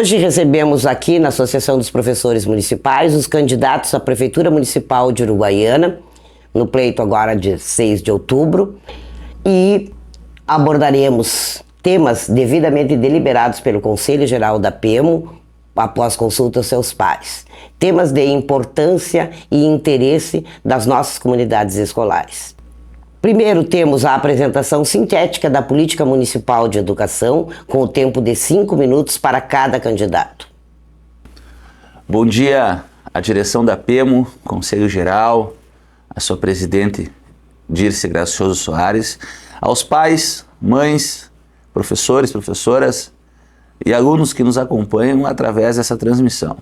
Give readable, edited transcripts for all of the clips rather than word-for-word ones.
Hoje recebemos aqui na Associação dos Professores Municipais os candidatos à Prefeitura Municipal de Uruguaiana, no pleito agora de 6 de outubro, e abordaremos temas devidamente deliberados pelo Conselho Geral da PEMO, após consulta aos seus pares. Temas de importância e interesse das nossas comunidades escolares. Primeiro, temos a apresentação sintética da Política Municipal de Educação, com o tempo de 5 minutos para cada candidato. Bom dia à direção da PEMO, Conselho Geral, a sua presidente Dirce Gracioso Soares, aos pais, mães, professores, professoras e alunos que nos acompanham através dessa transmissão.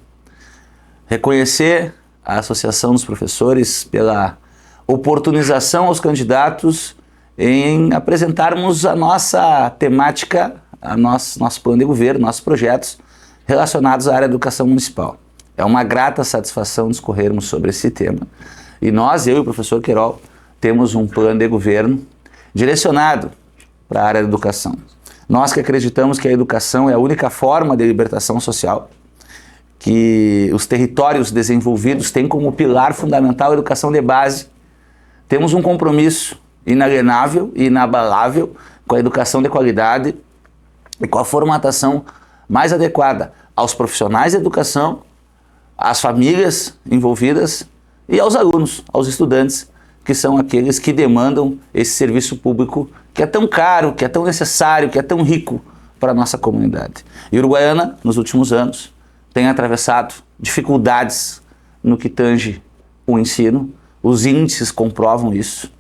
Reconhecer a Associação dos Professores pela oportunização aos candidatos em apresentarmos a nossa temática, nosso plano de governo, nossos projetos relacionados à área da educação municipal. É uma grata satisfação discorrermos sobre esse tema. E nós, eu e o professor Querol, temos um plano de governo direcionado para a área da educação. Nós que acreditamos que a educação é a única forma de libertação social, que os territórios desenvolvidos têm como pilar fundamental a educação de base. Temos um compromisso inalienável e inabalável com a educação de qualidade e com a formatação mais adequada aos profissionais de educação, às famílias envolvidas e aos alunos, aos estudantes, que são aqueles que demandam esse serviço público que é tão caro, que é tão necessário, que é tão rico para a nossa comunidade. E Uruguaiana, nos últimos anos, tem atravessado dificuldades no que tange o ensino. Os índices comprovam isso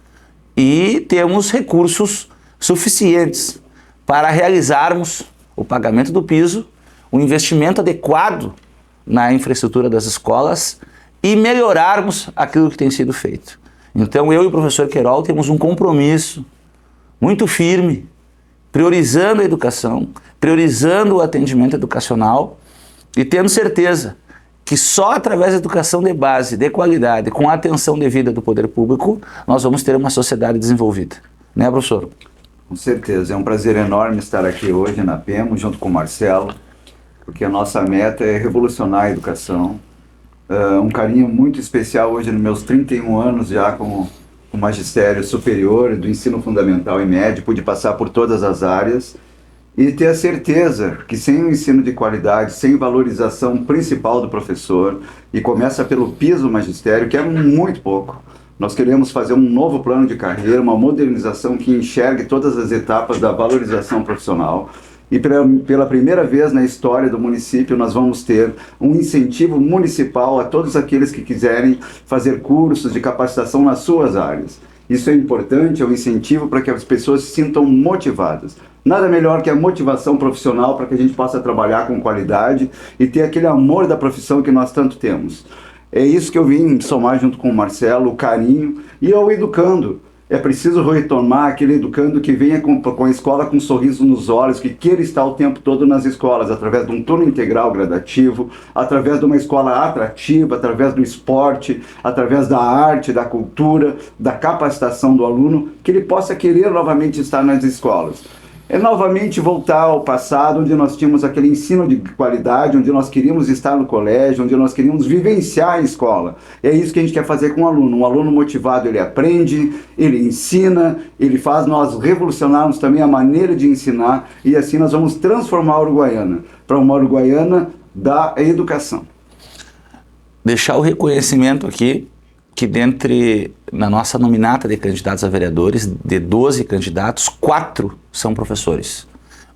e temos recursos suficientes para realizarmos o pagamento do piso, o investimento adequado na infraestrutura das escolas e melhorarmos aquilo que tem sido feito. Então eu e o professor Querol temos um compromisso muito firme, priorizando a educação, priorizando o atendimento educacional e tendo certeza que só através da educação de base, de qualidade, com a atenção devida do poder público, nós vamos ter uma sociedade desenvolvida. Né, professor? Com certeza. É um prazer enorme estar aqui hoje na PEMO, junto com o Marcelo, porque a nossa meta é revolucionar a educação. Um carinho muito especial hoje nos meus 31 anos já como o magistério superior do ensino fundamental e médio, pude passar por todas as áreas e ter a certeza que sem o ensino de qualidade, sem valorização principal do professor, e começa pelo piso magistério, que é muito pouco, nós queremos fazer um novo plano de carreira, uma modernização que enxergue todas as etapas da valorização profissional. E pela primeira vez na história do município nós vamos ter um incentivo municipal a todos aqueles que quiserem fazer cursos de capacitação nas suas áreas. Isso é importante, é um incentivo para que as pessoas se sintam motivadas. Nada melhor que a motivação profissional para que a gente possa trabalhar com qualidade e ter aquele amor da profissão que nós tanto temos. É isso que eu vim somar junto com o Marcelo, o carinho e ao educando. É preciso retomar aquele educando que venha com a escola com um sorriso nos olhos, que queira estar o tempo todo nas escolas, através de um turno integral gradativo, através de uma escola atrativa, através do esporte, através da arte, da cultura, da capacitação do aluno, que ele possa querer novamente estar nas escolas. É novamente voltar ao passado, onde nós tínhamos aquele ensino de qualidade, onde nós queríamos estar no colégio, onde nós queríamos vivenciar a escola. É isso que a gente quer fazer com o aluno. Um aluno motivado, ele aprende, ele ensina, ele faz nós revolucionarmos também a maneira de ensinar, e assim nós vamos transformar a Uruguaiana para uma Uruguaiana da educação. Deixar o reconhecimento aqui que na nossa nominata de candidatos a vereadores, de 12 candidatos, 4 são professores.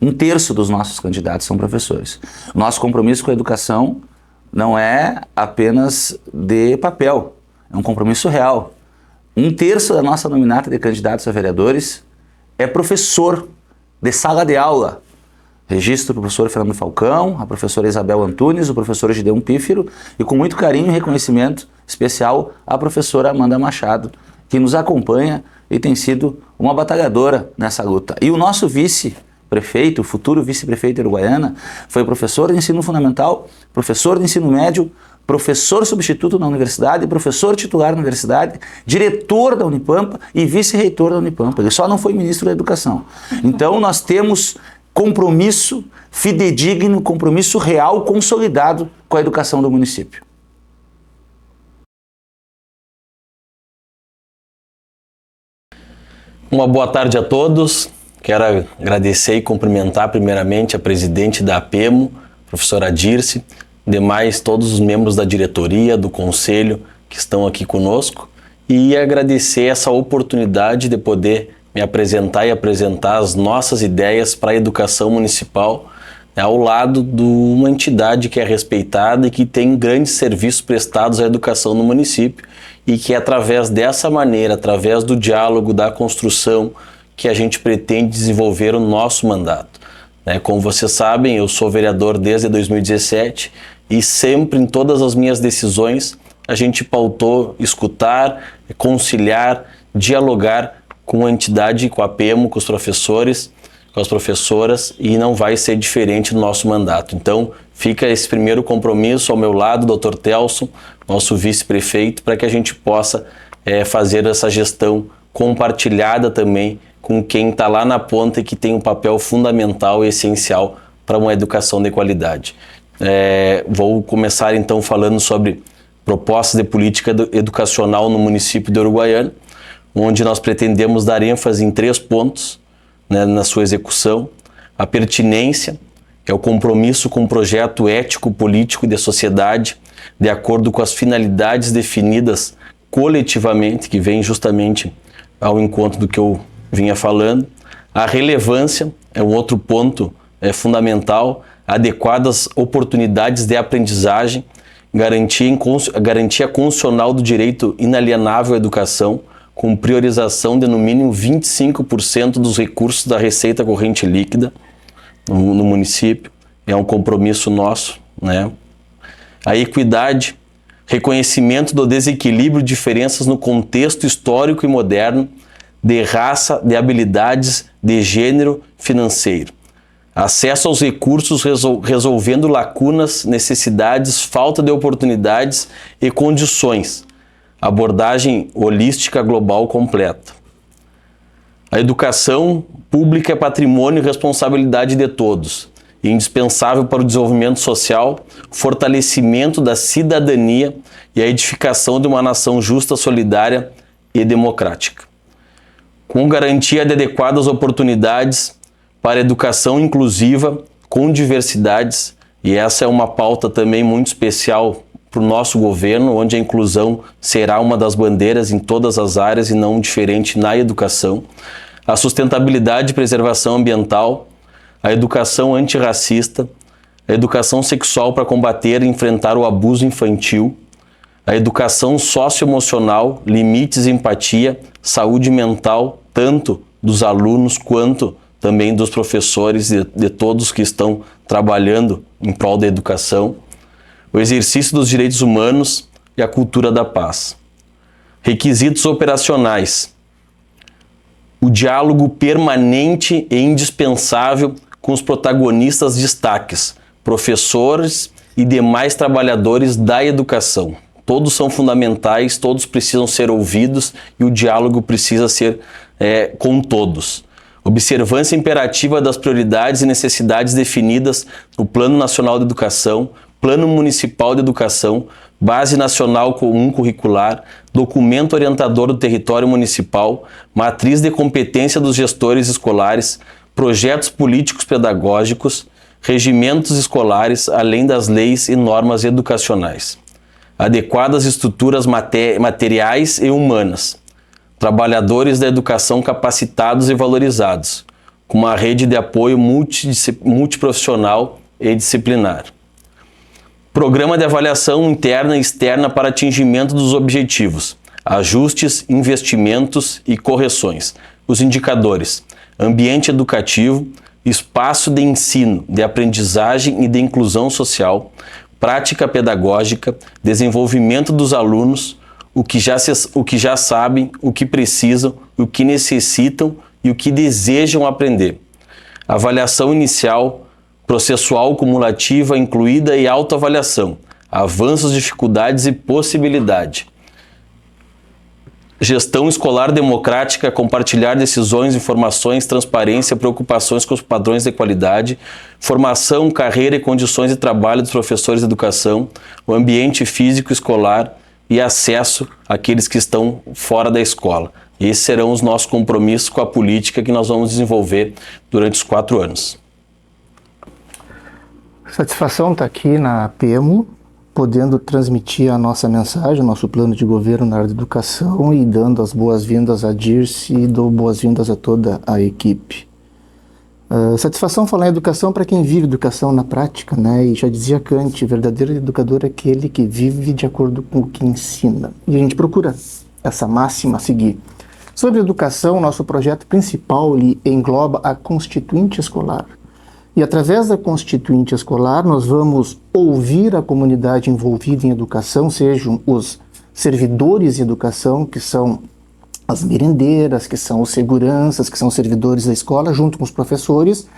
1/3 dos nossos candidatos são professores. Nosso compromisso com a educação não é apenas de papel, é um compromisso real. 1/3 da nossa nominata de candidatos a vereadores é professor de sala de aula. Registro do professor Fernando Falcão, a professora Isabel Antunes, o professor Gideon Pífero e com muito carinho e reconhecimento especial a professora Amanda Machado, que nos acompanha e tem sido uma batalhadora nessa luta. E o nosso vice-prefeito, o futuro vice-prefeito de Uruguaiana, foi professor de ensino fundamental, professor de ensino médio, professor substituto na universidade, professor titular na universidade, diretor da Unipampa e vice-reitor da Unipampa. Ele só não foi ministro da Educação. Então nós temos compromisso fidedigno, compromisso real, consolidado com a educação do município. Uma boa tarde a todos. Quero agradecer e cumprimentar primeiramente a presidente da APEMO, professora Dirce, demais todos os membros da diretoria, do conselho que estão aqui conosco, e agradecer essa oportunidade de poder me apresentar e apresentar as nossas ideias para a educação municipal, ao lado de uma entidade que é respeitada e que tem grandes serviços prestados à educação no município, e que é através dessa maneira, através do diálogo, da construção, que a gente pretende desenvolver o nosso mandato. Como vocês sabem, eu sou vereador desde 2017 e sempre em todas as minhas decisões a gente pautou escutar, conciliar, dialogar com a entidade, com a APEMO, com os professores, com as professoras, e não vai ser diferente no nosso mandato. Então, fica esse primeiro compromisso ao meu lado, Dr. Telson, nosso vice-prefeito, para que a gente possa fazer essa gestão compartilhada também com quem está lá na ponta e que tem um papel fundamental e essencial para uma educação de qualidade. Vou começar então falando sobre propostas de política educacional no município de Uruguaiana, onde nós pretendemos dar ênfase em 3 pontos, na sua execução: a pertinência, que é o compromisso com um projeto ético, político e de sociedade, de acordo com as finalidades definidas coletivamente, que vem justamente ao encontro do que eu vinha falando. A relevância é um outro ponto fundamental: adequadas oportunidades de aprendizagem, garantia constitucional do direito inalienável à educação, com priorização de no mínimo 25% dos recursos da receita corrente líquida no município. É um compromisso nosso, A equidade, reconhecimento do desequilíbrio e diferenças no contexto histórico e moderno, de raça, de habilidades, de gênero, financeiro. Acesso aos recursos resolvendo lacunas, necessidades, falta de oportunidades e condições. Abordagem holística global completa. A educação pública é patrimônio e responsabilidade de todos, e indispensável para o desenvolvimento social, fortalecimento da cidadania e a edificação de uma nação justa, solidária e democrática. Com garantia de adequadas oportunidades para a educação inclusiva, com diversidades, e essa é uma pauta também muito especial para o nosso governo, onde a inclusão será uma das bandeiras em todas as áreas e não diferente na educação. A sustentabilidade e preservação ambiental, a educação antirracista, a educação sexual para combater e enfrentar o abuso infantil, a educação socioemocional, limites e empatia, saúde mental, tanto dos alunos quanto também dos professores e de todos que estão trabalhando em prol da educação, o exercício dos direitos humanos e a cultura da paz. Requisitos operacionais: o diálogo permanente e indispensável com os protagonistas destaques, professores e demais trabalhadores da educação. Todos são fundamentais, todos precisam ser ouvidos e o diálogo precisa ser com todos. Observância imperativa das prioridades e necessidades definidas no Plano Nacional de Educação, Plano Municipal de Educação, Base Nacional Comum Curricular, Documento Orientador do Território Municipal, Matriz de Competência dos Gestores Escolares, Projetos Políticos Pedagógicos, Regimentos Escolares, além das leis e normas educacionais. Adequadas estruturas materiais e humanas. Trabalhadores da educação capacitados e valorizados, com uma rede de apoio multiprofissional e disciplinar. Programa de avaliação interna e externa para atingimento dos objetivos, ajustes, investimentos e correções. Os indicadores: ambiente educativo, espaço de ensino, de aprendizagem e de inclusão social, prática pedagógica, desenvolvimento dos alunos, o que já sabem, o que precisam, o que necessitam e o que desejam aprender. Avaliação inicial, processual cumulativa, incluída e autoavaliação. Avanços, dificuldades e possibilidade. Gestão escolar democrática, compartilhar decisões, informações, transparência, preocupações com os padrões de qualidade, formação, carreira e condições de trabalho dos professores de educação, o ambiente físico escolar e acesso àqueles que estão fora da escola. Esses serão os nossos compromissos com a política que nós vamos desenvolver durante os 4 anos. Satisfação estar aqui na PEMO, podendo transmitir a nossa mensagem, o nosso plano de governo na área de educação e dando as boas-vindas a Dirce e dou boas-vindas a toda a equipe. Satisfação falar em educação para quem vive educação na prática, né? E já dizia Kant, o verdadeiro educador é aquele que vive de acordo com o que ensina. E a gente procura essa máxima a seguir. Sobre educação, nosso projeto principal ele engloba a Constituinte Escolar. E através da Constituinte Escolar, nós vamos ouvir a comunidade envolvida em educação, sejam os servidores de educação, que são as merendeiras, que são os seguranças, que são os servidores da escola, junto com os professores,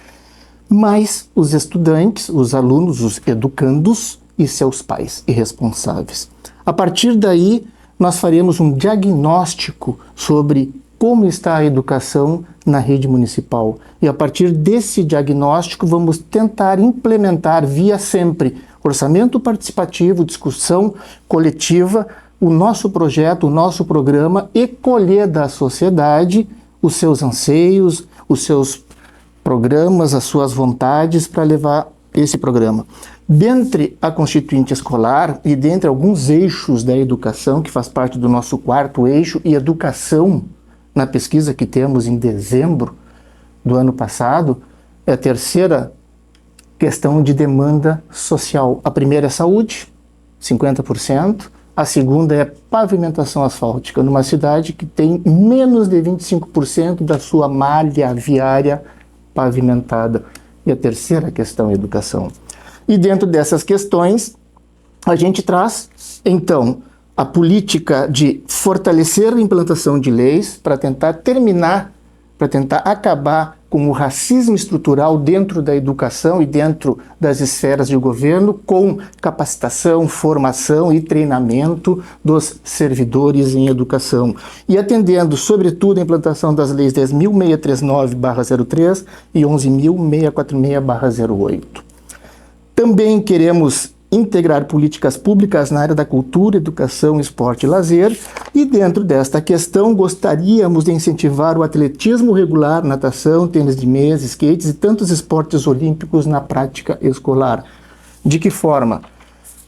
mais os estudantes, os alunos, os educandos e seus pais e responsáveis. A partir daí, nós faremos um diagnóstico sobre como está a educação na rede municipal. E a partir desse diagnóstico vamos tentar implementar via sempre orçamento participativo, discussão coletiva, o nosso projeto, o nosso programa e colher da sociedade os seus anseios, os seus programas, as suas vontades para levar esse programa. Dentre a Constituinte Escolar e dentre alguns eixos da educação, que faz parte do nosso 4º eixo, e educação, na pesquisa que temos em dezembro do ano passado, é a terceira questão de demanda social. A primeira é saúde, 50%. A segunda é pavimentação asfáltica, numa cidade que tem menos de 25% da sua malha viária pavimentada. E a terceira questão é educação. E dentro dessas questões, a gente traz, então, a política de fortalecer a implantação de leis para tentar terminar, para tentar acabar com o racismo estrutural dentro da educação e dentro das esferas de governo, com capacitação, formação e treinamento dos servidores em educação. E atendendo, sobretudo, a implantação das leis 10.639/03 e 11.646/08. Também queremos integrar políticas públicas na área da cultura, educação, esporte e lazer. E dentro desta questão, gostaríamos de incentivar o atletismo regular, natação, tênis de mesa, skates e tantos esportes olímpicos na prática escolar. De que forma?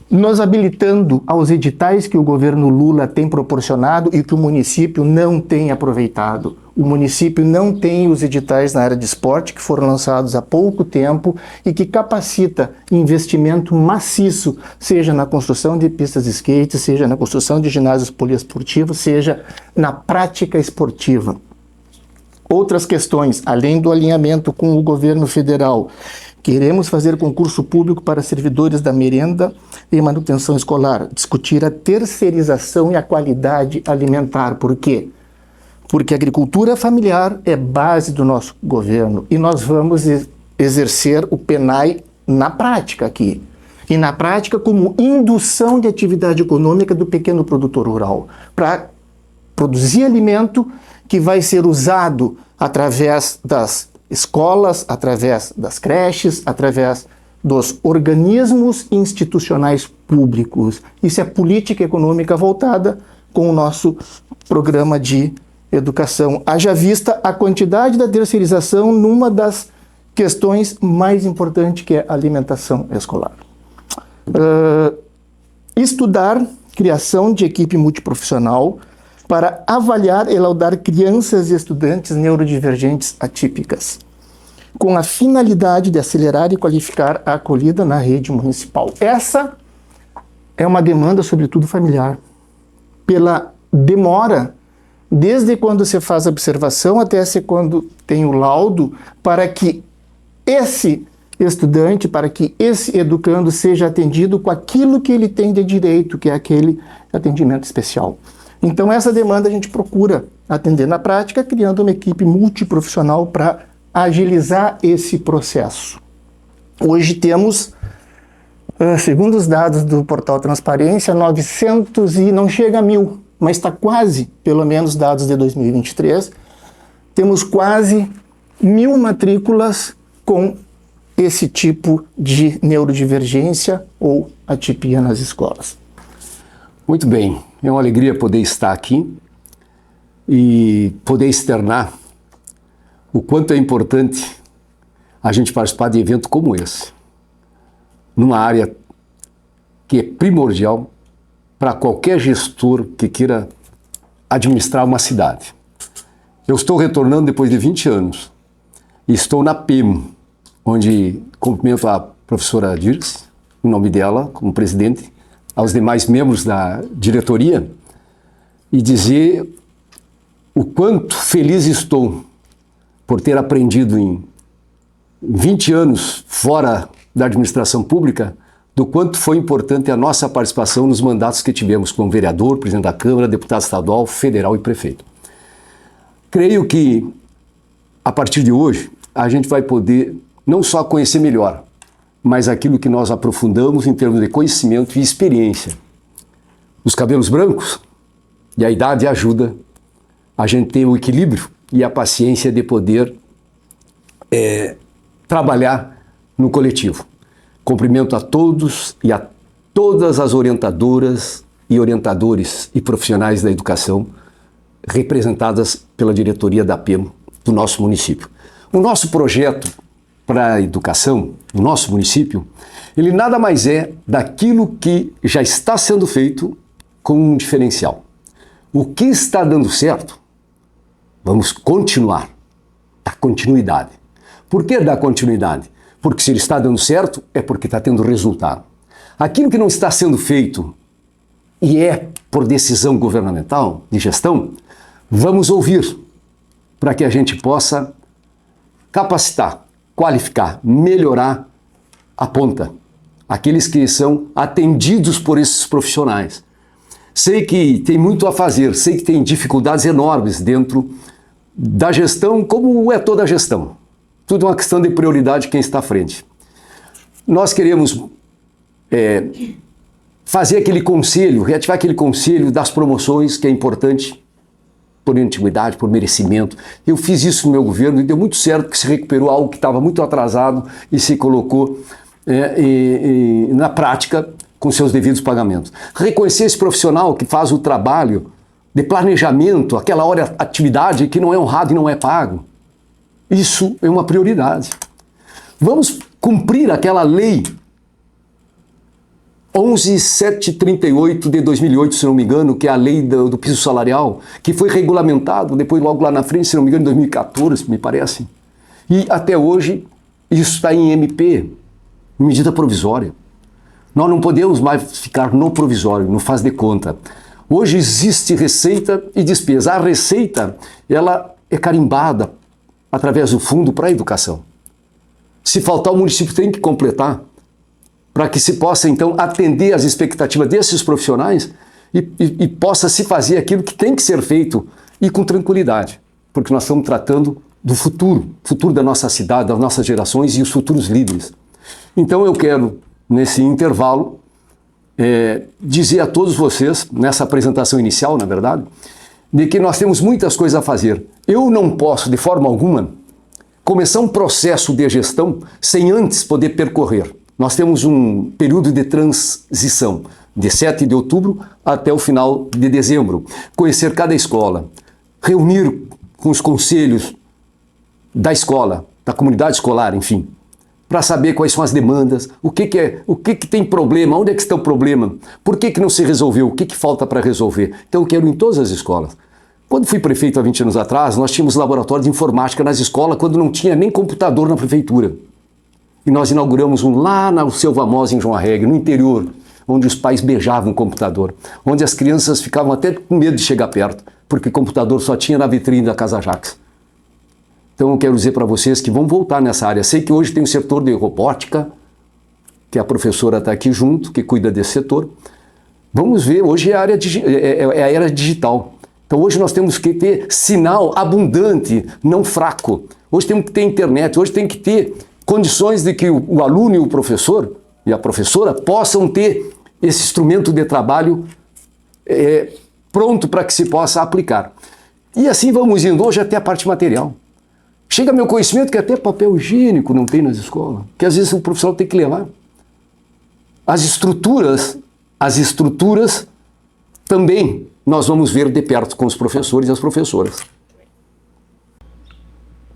Nos habilitando aos editais que o governo Lula tem proporcionado e que o município não tem aproveitado. O município não tem os editais na área de esporte que foram lançados há pouco tempo e que capacita investimento maciço, seja na construção de pistas de skate, seja na construção de ginásios poliesportivos, seja na prática esportiva. Outras questões, além do alinhamento com o governo federal, queremos fazer concurso público para servidores da merenda e manutenção escolar, discutir a terceirização e a qualidade alimentar. Por quê? Porque a agricultura familiar é base do nosso governo e nós vamos exercer o PENAI na prática aqui. E na prática como indução de atividade econômica do pequeno produtor rural, para produzir alimento que vai ser usado através das escolas, através das creches, através dos organismos institucionais públicos. Isso é política econômica voltada com o nosso programa de educação. Haja vista a quantidade da terceirização numa das questões mais importantes, que é a alimentação escolar. Estudar criação de equipe multiprofissional para avaliar e laudar crianças e estudantes neurodivergentes atípicas, com a finalidade de acelerar e qualificar a acolhida na rede municipal. Essa é uma demanda, sobretudo familiar, pela demora, desde quando você faz a observação até quando tem o laudo, para que esse estudante, para que esse educando seja atendido com aquilo que ele tem de direito, que é aquele atendimento especial. Então essa demanda a gente procura atender na prática, criando uma equipe multiprofissional para agilizar esse processo. Hoje temos, segundo os dados do portal Transparência, 900 e não chega a 1.000 mas está quase, pelo menos dados de 2023, temos quase 1.000 matrículas com esse tipo de neurodivergência ou atipia nas escolas. Muito bem, é uma alegria poder estar aqui e poder externar o quanto é importante a gente participar de evento como esse, numa área que é primordial para qualquer gestor que queira administrar uma cidade. Eu estou retornando depois de 20 anos e estou na PEMO, onde cumprimento a professora Dirce, em nome dela, como presidente, aos demais membros da diretoria, e dizer o quanto feliz estou por ter aprendido em 20 anos fora da administração pública do quanto foi importante a nossa participação nos mandatos que tivemos como vereador, presidente da Câmara, deputado estadual, federal e prefeito. Creio que, a partir de hoje, a gente vai poder não só conhecer melhor, mas aquilo que nós aprofundamos em termos de conhecimento e experiência. Os cabelos brancos e a idade ajuda a gente ter o equilíbrio e a paciência de poder trabalhar no coletivo. Cumprimento a todos e a todas as orientadoras e orientadores e profissionais da educação representadas pela diretoria da PEMO do nosso município. O nosso projeto para a educação no nosso município, ele nada mais é daquilo que já está sendo feito com um diferencial. O que está dando certo, vamos continuar, dar continuidade. Por que dar continuidade? Porque se ele está dando certo, é porque está tendo resultado. Aquilo que não está sendo feito, e é por decisão governamental, de gestão, vamos ouvir, para que a gente possa capacitar, qualificar, melhorar a ponta, aqueles que são atendidos por esses profissionais. Sei que tem muito a fazer, sei que tem dificuldades enormes dentro da gestão, como é toda a gestão. Tudo é uma questão de prioridade de quem está à frente. Nós queremos fazer aquele conselho, reativar aquele conselho das promoções, que é importante por antiguidade, por merecimento. Eu fiz isso no meu governo e deu muito certo, que se recuperou algo que estava muito atrasado e se colocou na prática com seus devidos pagamentos. Reconhecer esse profissional que faz o trabalho de planejamento, aquela hora atividade que não é honrado e não é pago. Isso é uma prioridade. Vamos cumprir aquela lei 11.738 de 2008, se não me engano, que é a lei do piso salarial, que foi regulamentado depois logo lá na frente, se não me engano, em 2014, me parece. E até hoje isso está em MP, em medida provisória. Nós não podemos mais ficar no provisório, no faz de conta. Hoje existe receita e despesa. A receita, ela é carimbada através do fundo para a educação. Se faltar, o município tem que completar para que se possa, então, atender às expectativas desses profissionais e possa se fazer aquilo que tem que ser feito e com tranquilidade, porque nós estamos tratando do futuro da nossa cidade, das nossas gerações e os futuros líderes. Então eu quero, nesse intervalo, dizer a todos vocês, nessa apresentação inicial, na verdade, de que nós temos muitas coisas a fazer. Eu não posso, de forma alguma, começar um processo de gestão sem antes poder percorrer. Nós temos um período de transição, de 7 de outubro até o final de dezembro. Conhecer cada escola, reunir com os conselhos da escola, da comunidade escolar, enfim, para saber quais são as demandas, o que tem problema, onde é que está o problema, por que não se resolveu, o que falta para resolver. Então eu quero em todas as escolas. Quando fui prefeito há 20 anos atrás, nós tínhamos laboratório de informática nas escolas, quando não tinha nem computador na prefeitura. E nós inauguramos um lá na Seu Vamos, em João Arregue, no interior, onde os pais beijavam o computador, onde as crianças ficavam até com medo de chegar perto, porque computador só tinha na vitrine da Casa Jacques. Então eu quero dizer para vocês que vão voltar nessa área. Sei que hoje tem o setor de robótica, que a professora está aqui junto, que cuida desse setor. Vamos ver, hoje é a era digital. Então hoje nós temos que ter sinal abundante, não fraco. Hoje temos que ter internet, hoje tem que ter condições de que o aluno e o professor e a professora possam ter esse instrumento de trabalho pronto para que se possa aplicar. E assim vamos indo hoje até a parte material. Chega meu conhecimento que até papel higiênico não tem nas escolas, que às vezes o profissional tem que levar. As estruturas também nós vamos ver de perto com os professores e as professoras.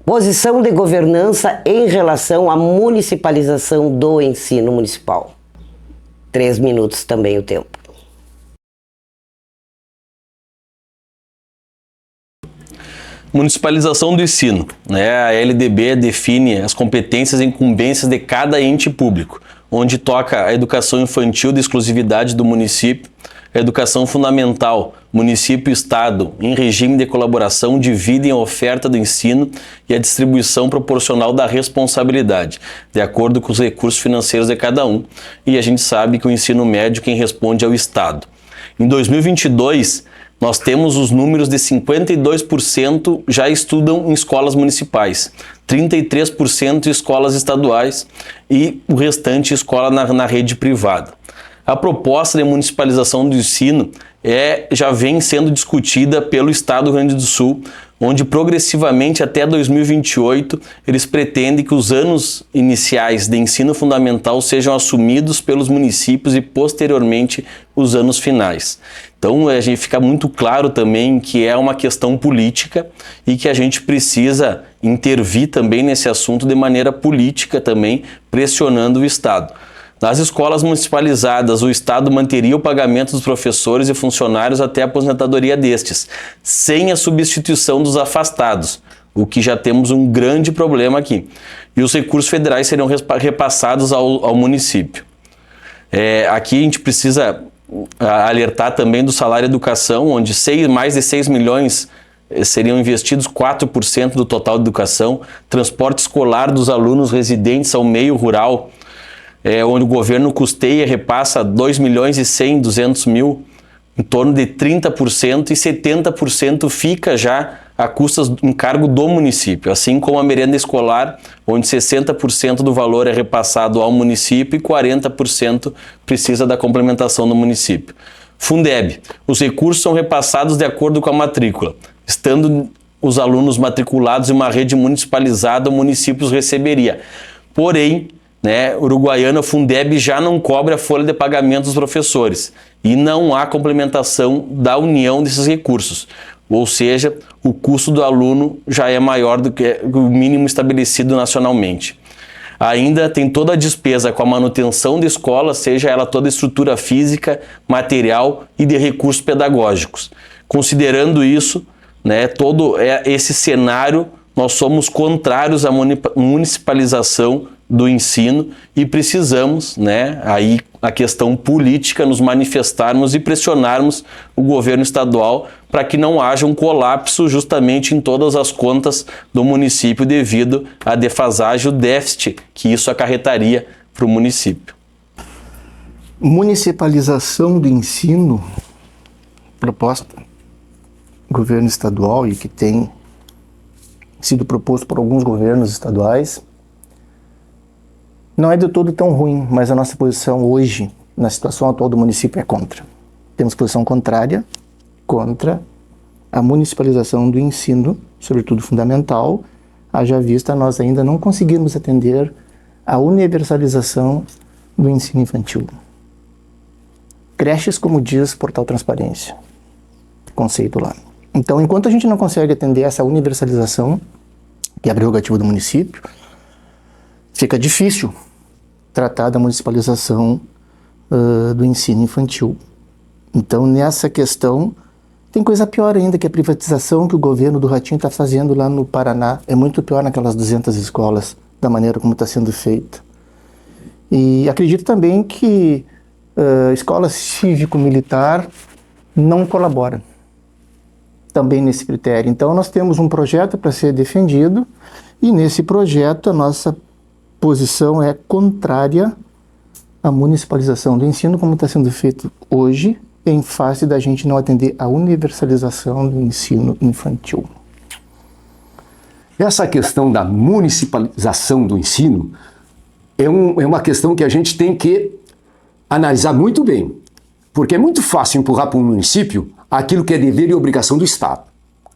Posição de governança em relação à municipalização do ensino municipal. 3 minutos também o tempo. Municipalização do ensino, né? A LDB define as competências e incumbências de cada ente público, onde toca a educação infantil de exclusividade do município, a educação fundamental, município e estado, em regime de colaboração, dividem a oferta do ensino e a distribuição proporcional da responsabilidade, de acordo com os recursos financeiros de cada um, e a gente sabe que o ensino médio quem responde é o estado. Em 2022, nós temos os números de 52% já estudam em escolas municipais, 33% em escolas estaduais e o restante escola na rede privada. A proposta de municipalização do ensino já vem sendo discutida pelo Estado do Rio Grande do Sul, onde progressivamente até 2028 eles pretendem que os anos iniciais de ensino fundamental sejam assumidos pelos municípios e posteriormente os anos finais. Então a gente fica muito claro também que é uma questão política e que a gente precisa intervir também nesse assunto de maneira política também, pressionando o Estado. Nas escolas municipalizadas, o Estado manteria o pagamento dos professores e funcionários até a aposentadoria destes, sem a substituição dos afastados, o que já temos um grande problema aqui. E os recursos federais seriam repassados ao município. Aqui a gente precisa alertar também do salário educação, onde mais de 6 milhões seriam investidos, 4% do total de educação, transporte escolar dos alunos residentes ao meio rural, onde o governo custeia e repassa 2 milhões e 100, 200 mil, em torno de 30%, e 70% fica já a custas do encargo do município, assim como a merenda escolar, onde 60% do valor é repassado ao município e 40% precisa da complementação do município. Fundeb, os recursos são repassados de acordo com a matrícula. Estando os alunos matriculados em uma rede municipalizada, o município os receberia. Porém, Uruguaiana, Fundeb já não cobre a folha de pagamento dos professores e não há complementação da união desses recursos, ou seja, o custo do aluno já é maior do que o mínimo estabelecido nacionalmente. Ainda tem toda a despesa com a manutenção da escola, seja ela toda a estrutura física, material e de recursos pedagógicos. Considerando isso, todo esse cenário, nós somos contrários à municipalização do ensino e precisamos, aí a questão política, nos manifestarmos e pressionarmos o governo estadual para que não haja um colapso justamente em todas as contas do município devido à defasagem, o déficit que isso acarretaria para o município. Municipalização do ensino, proposta do governo estadual e que tem sido proposto por alguns governos estaduais, não é de todo tão ruim, mas a nossa posição hoje, na situação atual do município, é contra. Temos posição contrária contra a municipalização do ensino, sobretudo fundamental, haja vista nós ainda não conseguimos atender a universalização do ensino infantil. Creches, como diz Portal Transparência, conceito lá. Então, enquanto a gente não consegue atender essa universalização, que é a prerrogativa do município, fica difícil tratar da municipalização do ensino infantil. Então, nessa questão, tem coisa pior ainda, que a privatização que o governo do Ratinho está fazendo lá no Paraná. É muito pior naquelas 200 escolas, da maneira como está sendo feita. E acredito também que a escola cívico-militar não colabora também nesse critério. Então, nós temos um projeto para ser defendido e, nesse projeto, a nossa posição é contrária à municipalização do ensino, como está sendo feito hoje, em face da gente não atender à universalização do ensino infantil. Essa questão da municipalização do ensino é uma questão que a gente tem que analisar muito bem, porque é muito fácil empurrar para um município aquilo que é dever e obrigação do Estado.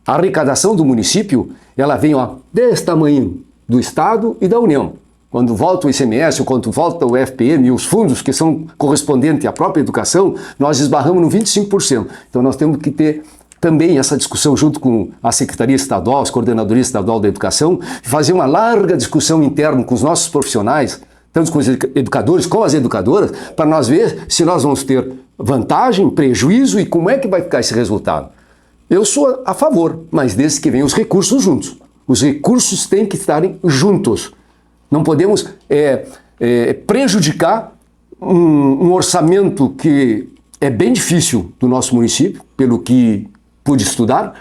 A arrecadação do município, ela vem desse tamanho do Estado e da União. Quando volta o ICMS, ou quando volta o FPM e os fundos que são correspondentes à própria educação, nós esbarramos no 25%. Então nós temos que ter também essa discussão junto com a Secretaria Estadual, as Coordenadorias Estadual da Educação, fazer uma larga discussão interna com os nossos profissionais, tanto com os educadores como as educadoras, para nós ver se nós vamos ter vantagem, prejuízo e como é que vai ficar esse resultado. Eu sou a favor, mas desde que venham os recursos juntos. Os recursos têm que estarem juntos. Não podemos prejudicar um orçamento que é bem difícil do nosso município, pelo que pude estudar.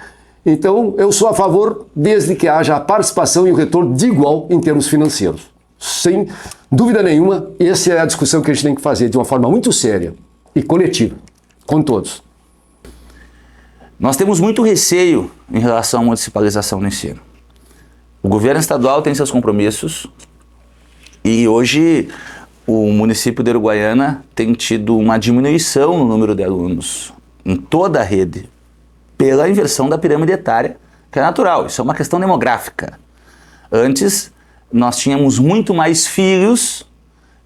Então, eu sou a favor desde que haja a participação e o retorno de igual em termos financeiros. Sem dúvida nenhuma, essa é a discussão que a gente tem que fazer de uma forma muito séria e coletiva, com todos. Nós temos muito receio em relação à municipalização do ensino. O governo estadual tem seus compromissos e hoje o município de Uruguaiana tem tido uma diminuição no número de alunos em toda a rede pela inversão da pirâmide etária, que é natural, isso é uma questão demográfica. Antes, nós tínhamos muito mais filhos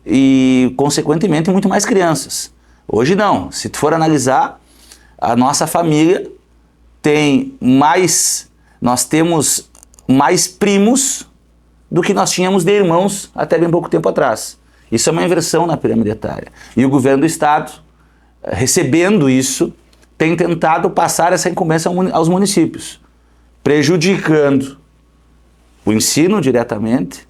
e, consequentemente, muito mais crianças. Hoje não, se tu for analisar, a nossa família nós temos mais primos do que nós tínhamos de irmãos até bem pouco tempo atrás. Isso é uma inversão na pirâmide etária. E o governo do estado, recebendo isso, tem tentado passar essa incumbência aos municípios, prejudicando o ensino diretamente,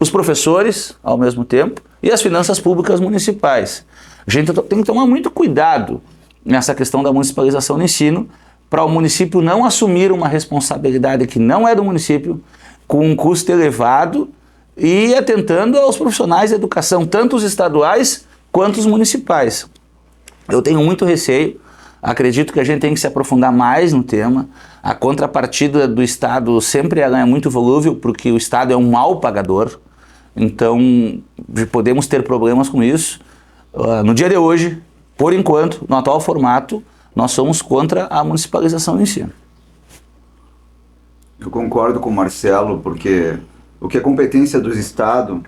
os professores ao mesmo tempo e as finanças públicas municipais. A gente tem que tomar muito cuidado nessa questão da municipalização do ensino, para o município não assumir uma responsabilidade que não é do município, com um custo elevado e atentando aos profissionais da educação, tanto os estaduais quanto os municipais. Eu tenho muito receio, acredito que a gente tem que se aprofundar mais no tema. A contrapartida do Estado sempre é muito volúvel, porque o Estado é um mau pagador, então podemos ter problemas com isso. No dia de hoje, por enquanto, no atual formato, nós somos contra a municipalização do ensino. Eu concordo com o Marcelo, porque o que é competência do Estado,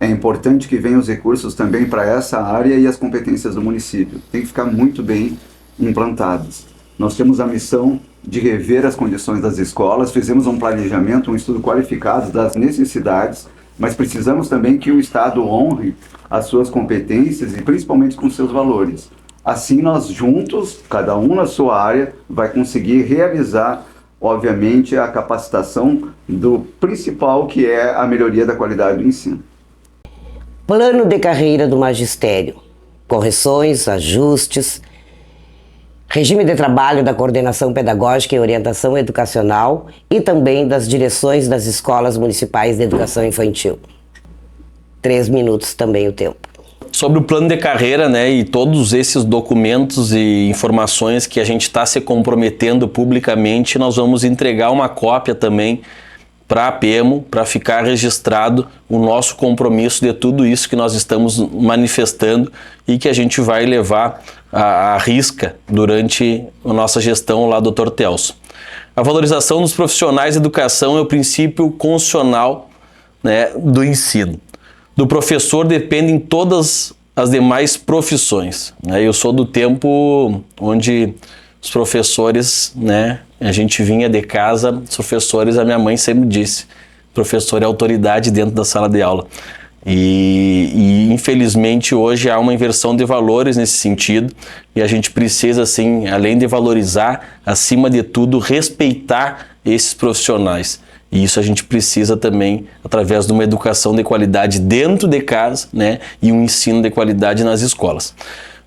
é importante que venham os recursos também para essa área e as competências do município. Tem que ficar muito bem implantadas. Nós temos a missão de rever as condições das escolas, fizemos um planejamento, um estudo qualificado das necessidades, mas precisamos também que o Estado honre as suas competências e principalmente com seus valores. Assim nós juntos, cada um na sua área, vai conseguir realizar, obviamente, a capacitação do principal, que é a melhoria da qualidade do ensino. Plano de carreira do magistério, correções, ajustes, regime de trabalho da coordenação pedagógica e orientação educacional e também das direções das escolas municipais de educação infantil. 3 minutos também o tempo. Sobre o plano de carreira, né, e todos esses documentos e informações que a gente está se comprometendo publicamente, nós vamos entregar uma cópia também para a PEMO, para ficar registrado o nosso compromisso de tudo isso que nós estamos manifestando e que a gente vai levar à risca durante a nossa gestão lá do Dr. Telso. A valorização dos profissionais de educação é o princípio constitucional, né, do ensino. Do professor dependem todas as demais profissões, né? Eu sou do tempo onde os professores, né, a gente vinha de casa, os professores, a minha mãe sempre disse, professor é autoridade dentro da sala de aula. E infelizmente hoje há uma inversão de valores nesse sentido e a gente precisa, assim, além de valorizar, acima de tudo, respeitar esses profissionais. E isso a gente precisa também através de uma educação de qualidade dentro de casa, né, e um ensino de qualidade nas escolas.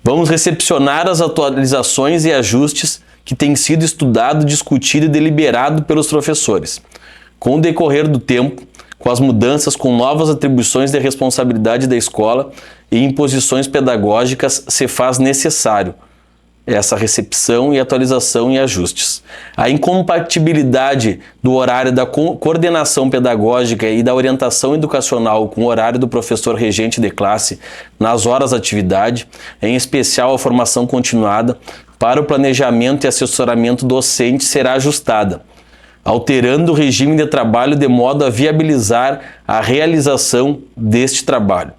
Vamos recepcionar as atualizações e ajustes que têm sido estudado, discutido e deliberado pelos professores. Com o decorrer do tempo, com as mudanças, com novas atribuições de responsabilidade da escola e imposições pedagógicas, se faz necessário essa recepção e atualização e ajustes. A incompatibilidade do horário da coordenação pedagógica e da orientação educacional com o horário do professor regente de classe nas horas de atividade, em especial a formação continuada, para o planejamento e assessoramento docente será ajustada, alterando o regime de trabalho de modo a viabilizar a realização deste trabalho.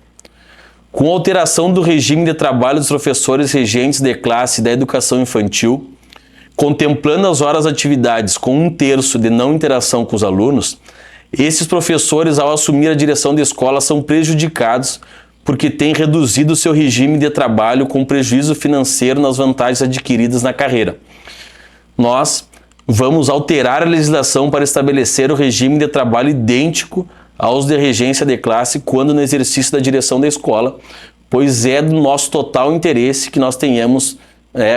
Com a alteração do regime de trabalho dos professores regentes de classe da educação infantil, contemplando as horas de atividades com 1/3 de não interação com os alunos, esses professores, ao assumir a direção da escola, são prejudicados porque têm reduzido seu regime de trabalho com prejuízo financeiro nas vantagens adquiridas na carreira. Nós vamos alterar a legislação para estabelecer o regime de trabalho idêntico aos de regência de classe quando no exercício da direção da escola, pois é do nosso total interesse que nós tenhamos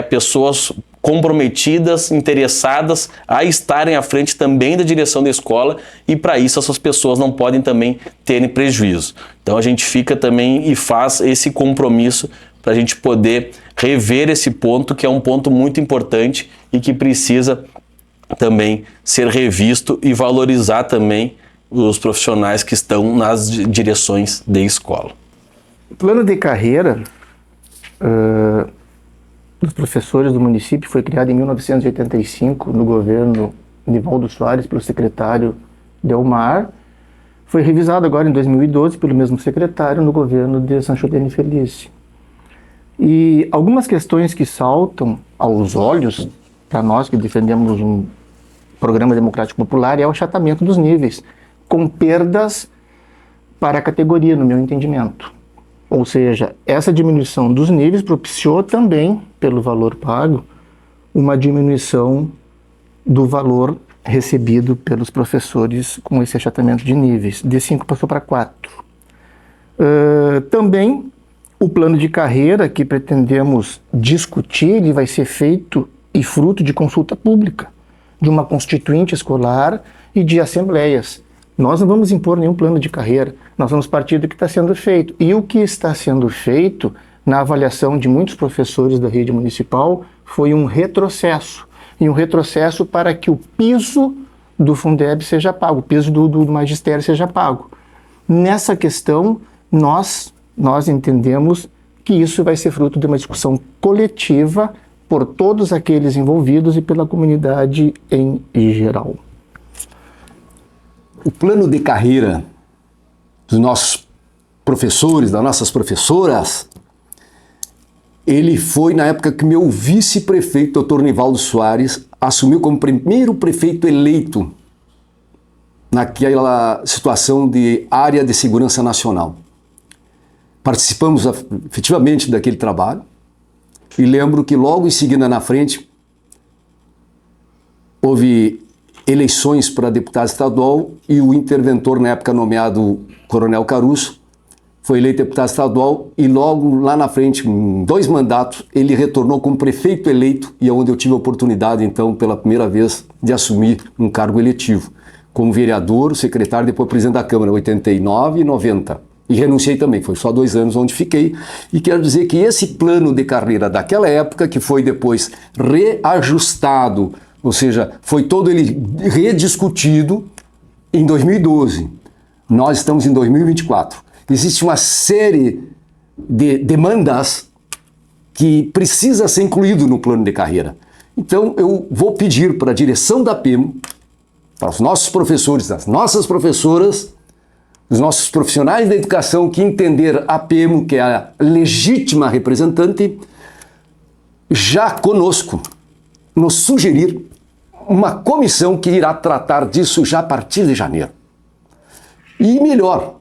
pessoas comprometidas, interessadas a estarem à frente também da direção da escola, e para isso essas pessoas não podem também terem prejuízo. Então a gente fica também e faz esse compromisso para a gente poder rever esse ponto, que é um ponto muito importante e que precisa também ser revisto e valorizar também os profissionais que estão nas direções de escola. O plano de carreira dos professores do município foi criado em 1985 no governo Nivaldo Soares pelo secretário Delmar. Foi revisado agora em 2012 pelo mesmo secretário no governo de Sancho Deni Felice. E algumas questões que saltam aos olhos para nós que defendemos um programa democrático popular é o achatamento dos níveis, com perdas para a categoria, no meu entendimento. Ou seja, essa diminuição dos níveis propiciou também, pelo valor pago, uma diminuição do valor recebido pelos professores com esse achatamento de níveis. De 5 passou para 4. Também o plano de carreira que pretendemos discutir, ele vai ser feito e fruto de consulta pública, de uma constituinte escolar e de assembleias. Nós não vamos impor nenhum plano de carreira, nós vamos partir do que está sendo feito. E o que está sendo feito, na avaliação de muitos professores da rede municipal, foi um retrocesso. E um retrocesso para que o piso do Fundeb seja pago, o piso do magistério seja pago. Nessa questão, nós entendemos que isso vai ser fruto de uma discussão coletiva por todos aqueles envolvidos e pela comunidade em geral. O plano de carreira dos nossos professores, das nossas professoras, ele foi na época que meu vice-prefeito, Dr. Nivaldo Soares, assumiu como primeiro prefeito eleito naquela situação de área de segurança nacional. Participamos efetivamente daquele trabalho e lembro que logo em seguida na frente houve eleições para deputado estadual e o interventor na época nomeado Coronel Caruso foi eleito deputado estadual e logo lá na frente, em 2 mandatos, ele retornou como prefeito eleito e é onde eu tive a oportunidade então pela primeira vez de assumir um cargo eletivo como vereador, secretário, depois presidente da Câmara, 89 e 90. E renunciei também, foi só 2 anos onde fiquei. E quero dizer que esse plano de carreira daquela época, que foi depois reajustado, ou seja, foi todo ele rediscutido em 2012. Nós estamos em 2024. Existe uma série de demandas que precisa ser incluído no plano de carreira. Então eu vou pedir para a direção da PEMO, para os nossos professores, das nossas professoras, os nossos profissionais da educação que entender a PEMO, que é a legítima representante, já conosco, nos sugerir uma comissão que irá tratar disso já a partir de janeiro. E melhor,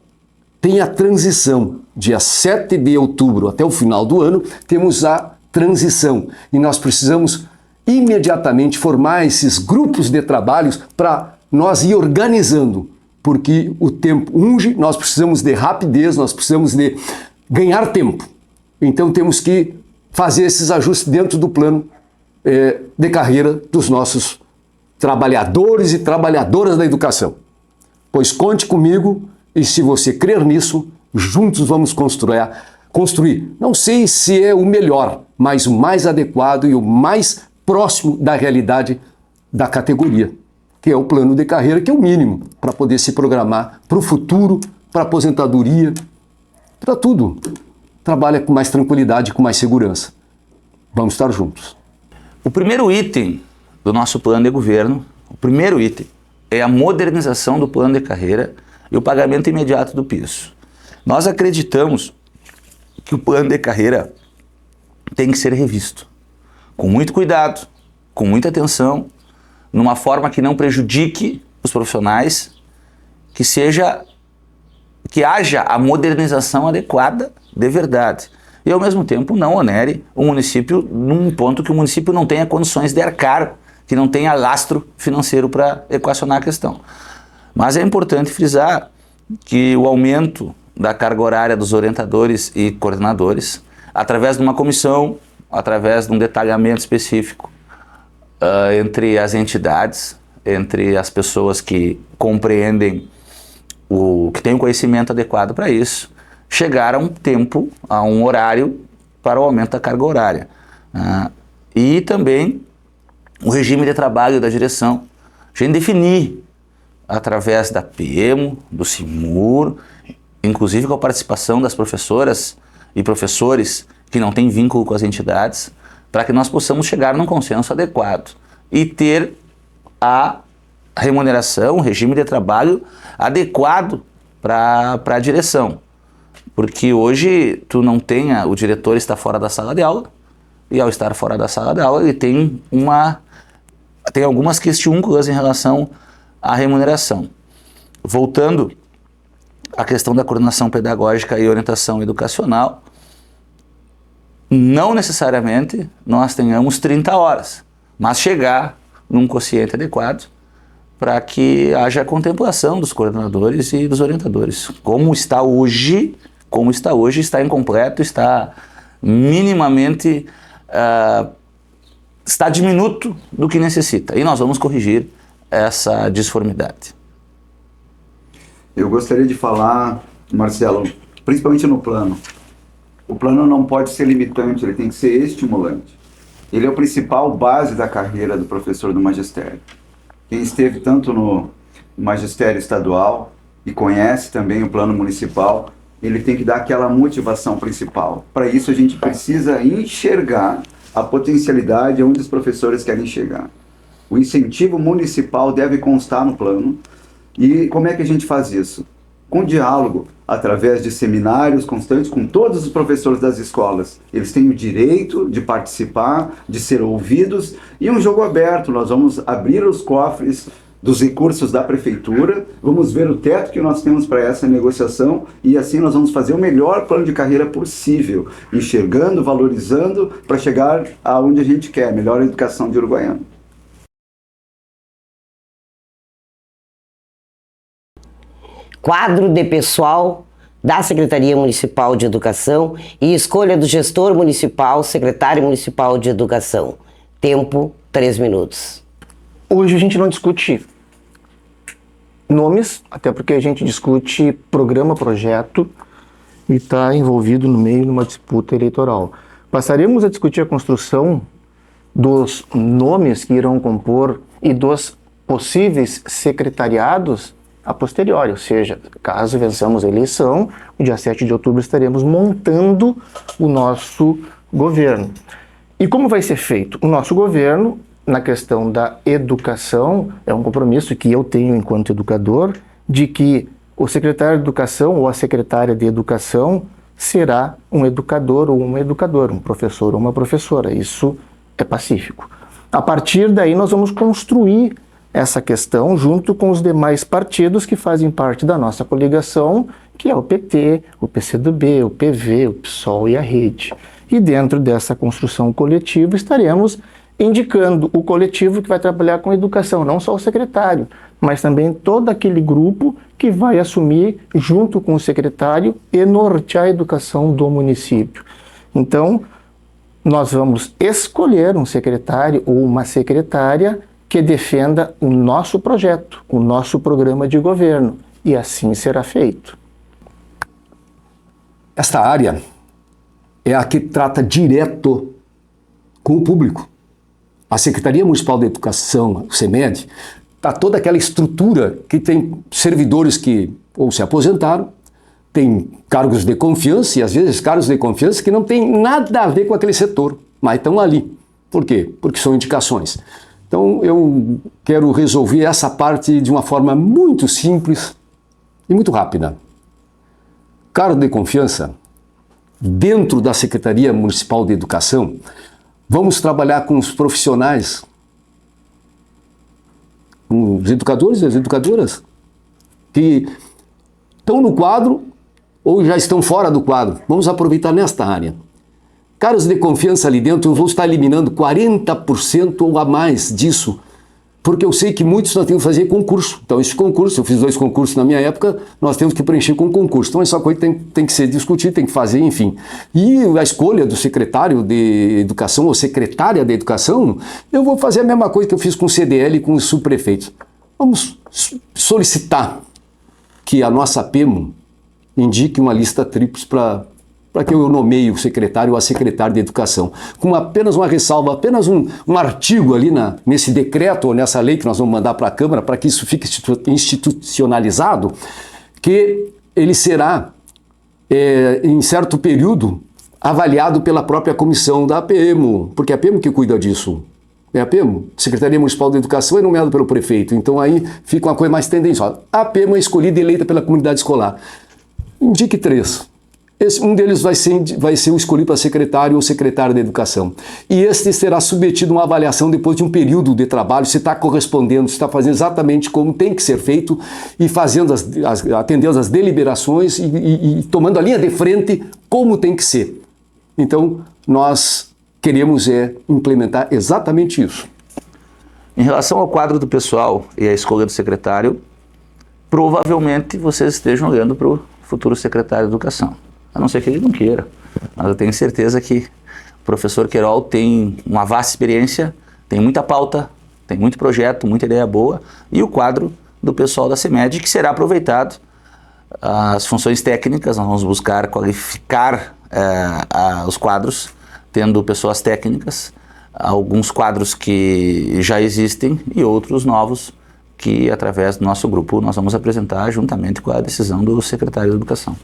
tem a transição. Dia 7 de outubro até o final do ano, temos a transição. E nós precisamos imediatamente formar esses grupos de trabalhos para nós ir organizando, porque o tempo unge, nós precisamos de rapidez, nós precisamos de ganhar tempo. Então temos que fazer esses ajustes dentro do plano de carreira dos nossos trabalhadores e trabalhadoras da educação. Pois conte comigo e se você crer nisso, juntos vamos construir. Não sei se é o melhor, mas o mais adequado e o mais próximo da realidade da categoria, que é o plano de carreira, que é o mínimo para poder se programar para o futuro, para a aposentadoria, para tudo. Trabalha com mais tranquilidade, com mais segurança. Vamos estar juntos. O primeiro item do nosso plano de governo, o primeiro item, é a modernização do plano de carreira e o pagamento imediato do piso. Nós acreditamos que o plano de carreira tem que ser revisto, com muito cuidado, com muita atenção, numa forma que não prejudique os profissionais, que haja a modernização adequada de verdade. E ao mesmo tempo não onere o município num ponto que o município não tenha condições de arcar, que não tenha lastro financeiro para equacionar a questão. Mas é importante frisar que o aumento da carga horária dos orientadores e coordenadores, através de uma comissão, através de um detalhamento específico entre as entidades, entre as pessoas que compreendem que têm o conhecimento adequado para isso, chegar a um tempo, a um horário para o aumento da carga horária. E também o regime de trabalho da direção. A gente definir, através da PEMO, do CIMUR, inclusive com a participação das professoras e professores que não têm vínculo com as entidades, para que nós possamos chegar num consenso adequado e ter a remuneração, o regime de trabalho adequado para a direção. Porque hoje o diretor está fora da sala de aula, e ao estar fora da sala de aula ele tem algumas questiúnculas em relação à remuneração. Voltando à questão da coordenação pedagógica e orientação educacional, não necessariamente nós tenhamos 30 horas, mas chegar num quociente adequado para que haja a contemplação dos coordenadores e dos orientadores. Como está hoje, está incompleto, está minimamente, está diminuto do que necessita. E nós vamos corrigir essa disformidade. Eu gostaria de falar, Marcelo, principalmente no plano. O plano não pode ser limitante, ele tem que ser estimulante. Ele é o principal base da carreira do professor do magistério. Quem esteve tanto no magistério estadual e conhece também o plano municipal, ele tem que dar aquela motivação principal. Para isso a gente precisa enxergar a potencialidade onde os professores querem chegar. O incentivo municipal deve constar no plano. E como é que a gente faz isso? Com diálogo, através de seminários constantes com todos os professores das escolas. Eles têm o direito de participar, de ser ouvidos, e um jogo aberto. Nós vamos abrir os cofres dos recursos da prefeitura, vamos ver o teto que nós temos para essa negociação, e assim nós vamos fazer o melhor plano de carreira possível, enxergando, valorizando, para chegar aonde a gente quer, melhor educação de Uruguaiana. Quadro de pessoal da Secretaria Municipal de Educação e escolha do gestor municipal, secretário municipal de Educação. Tempo, 3 minutos. Hoje a gente não discute nomes, até porque a gente discute programa, projeto, e está envolvido no meio de uma disputa eleitoral. Passaremos a discutir a construção dos nomes que irão compor e dos possíveis secretariados a posteriori, ou seja, caso vençamos a eleição, no dia 7 de outubro estaremos montando o nosso governo. E como vai ser feito? O nosso governo, na questão da educação, é um compromisso que eu tenho enquanto educador, de que o secretário de educação ou a secretária de educação será um educador ou uma educadora, um professor ou uma professora. Isso é pacífico. A partir daí nós vamos construir essa questão junto com os demais partidos que fazem parte da nossa coligação, que é o PT, o PCdoB, o PV, o PSOL e a Rede. E dentro dessa construção coletiva estaremos indicando o coletivo que vai trabalhar com educação, não só o secretário, mas também todo aquele grupo que vai assumir, junto com o secretário, e nortear a educação do município. Então, nós vamos escolher um secretário ou uma secretária que defenda o nosso projeto, o nosso programa de governo, e assim será feito. Esta área é a que trata direto com o público. A Secretaria Municipal de Educação, o CEMED, está toda aquela estrutura que tem servidores que ou se aposentaram, tem cargos de confiança, e às vezes cargos de confiança que não tem nada a ver com aquele setor, mas estão ali. Por quê? Porque são indicações. Então, eu quero resolver essa parte de uma forma muito simples e muito rápida. Cargo de confiança, dentro da Secretaria Municipal de Educação, vamos trabalhar com os profissionais, com os educadores e as educadoras, que estão no quadro ou já estão fora do quadro. Vamos aproveitar nesta área. Cargos de confiança ali dentro, eu vou estar eliminando 40% ou a mais disso, porque eu sei que muitos nós temos que fazer concurso. Então, esse concurso, eu fiz 2 concursos na minha época, nós temos que preencher com concurso. Então, essa coisa tem que ser discutida, tem que fazer, enfim. E a escolha do secretário de Educação ou secretária de Educação, eu vou fazer a mesma coisa que eu fiz com o CDL e com os subprefeitos. Vamos solicitar que a nossa PEMO indique uma lista tríplice para que eu nomeie o secretário ou a secretária de Educação. Com apenas uma ressalva, apenas um artigo ali nesse decreto ou nessa lei que nós vamos mandar para a Câmara, para que isso fique institucionalizado, que ele será, em certo período, avaliado pela própria comissão da APEMO, porque é a APEMO que cuida disso. É a APEMO, Secretaria Municipal de Educação, é nomeado pelo prefeito. Então aí fica uma coisa mais tendenciosa. A APEMO é escolhida e eleita pela comunidade escolar. Indique 3. Um deles vai ser o escolhido para secretário ou secretária de Educação. E este será submetido a uma avaliação depois de um período de trabalho, se está correspondendo, se está fazendo exatamente como tem que ser feito e fazendo atendendo as deliberações e tomando a linha de frente como tem que ser. Então, nós queremos implementar exatamente isso. Em relação ao quadro do pessoal e a escolha do secretário, provavelmente vocês estejam olhando para o futuro secretário de Educação. A não ser que ele não queira. Mas eu tenho certeza que o professor Queirol tem uma vasta experiência, tem muita pauta, tem muito projeto, muita ideia boa, e o quadro do pessoal da CEMED, que será aproveitado. As funções técnicas, nós vamos buscar qualificar os quadros, tendo pessoas técnicas, alguns quadros que já existem e outros novos que, através do nosso grupo, nós vamos apresentar juntamente com a decisão do secretário de Educação.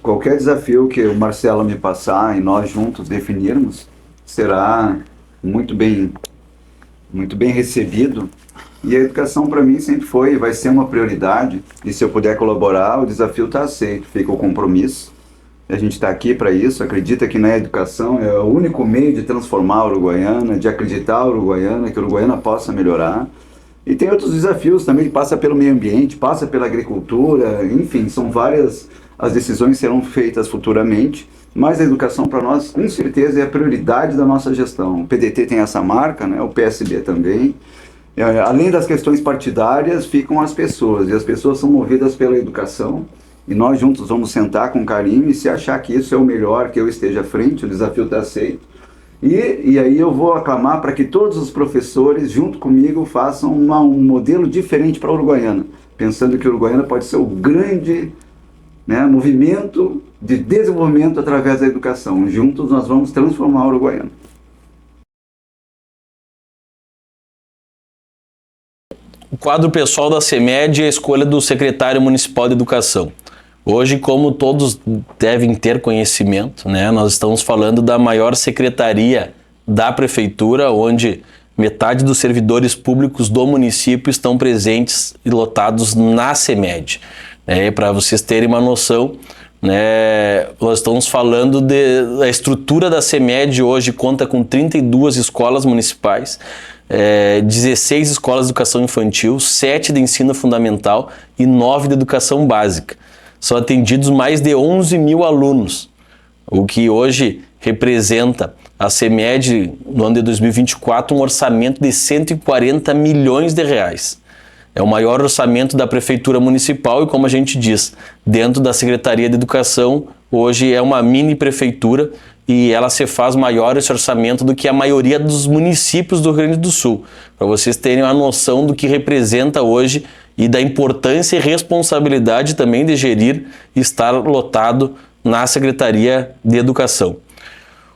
Qualquer desafio que o Marcelo me passar e nós juntos definirmos será muito bem recebido. E a educação para mim sempre foi e vai ser uma prioridade. E se eu puder colaborar, o desafio está aceito, fica o compromisso. A gente está aqui para isso, acredita que na educação é o único meio de transformar a Uruguaiana, de acreditar a Uruguaiana, que a Uruguaiana possa melhorar. E tem outros desafios também, passa pelo meio ambiente, passa pela agricultura, enfim, são várias. As decisões serão feitas futuramente, mas a educação para nós, com certeza, é a prioridade da nossa gestão. O PDT tem essa marca, né? O PSB também. Além das questões partidárias, ficam as pessoas, e as pessoas são movidas pela educação, e nós juntos vamos sentar com carinho, e se achar que isso é o melhor, que eu esteja à frente, o desafio está aceito. E aí eu vou aclamar para que todos os professores, junto comigo, façam um modelo diferente para a Uruguaiana, pensando que a Uruguaiana pode ser o grande movimento de desenvolvimento através da educação. Juntos nós vamos transformar o Uruguaiana. O quadro pessoal da CEMED é a escolha do secretário municipal de Educação. Hoje, como todos devem ter conhecimento, nós estamos falando da maior secretaria da prefeitura, onde metade dos servidores públicos do município estão presentes e lotados na CEMED. Para vocês terem uma noção, nós estamos falando da estrutura da CEMED. Hoje conta com 32 escolas municipais, 16 escolas de educação infantil, 7 de ensino fundamental e 9 de educação básica. São atendidos mais de 11 mil alunos, o que hoje representa a CEMED, no ano de 2024, um orçamento de 140 milhões de reais. É o maior orçamento da Prefeitura Municipal e, como a gente diz, dentro da Secretaria de Educação, hoje é uma mini prefeitura e ela se faz maior esse orçamento do que a maioria dos municípios do Rio Grande do Sul. Para vocês terem uma noção do que representa hoje e da importância e responsabilidade também de gerir e estar lotado na Secretaria de Educação.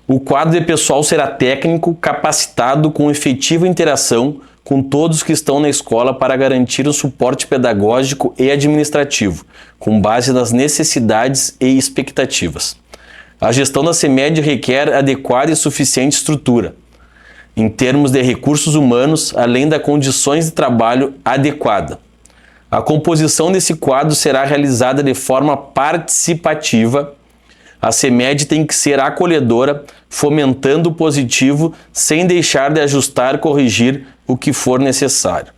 O quadro de pessoal será técnico, capacitado, com efetiva interação com todos que estão na escola para garantir o suporte pedagógico e administrativo, com base nas necessidades e expectativas. A gestão da CEMED requer adequada e suficiente estrutura, em termos de recursos humanos, além das condições de trabalho adequada. A composição desse quadro será realizada de forma participativa. A CEMED tem que ser acolhedora, fomentando o positivo, sem deixar de ajustar e corrigir o que for necessário.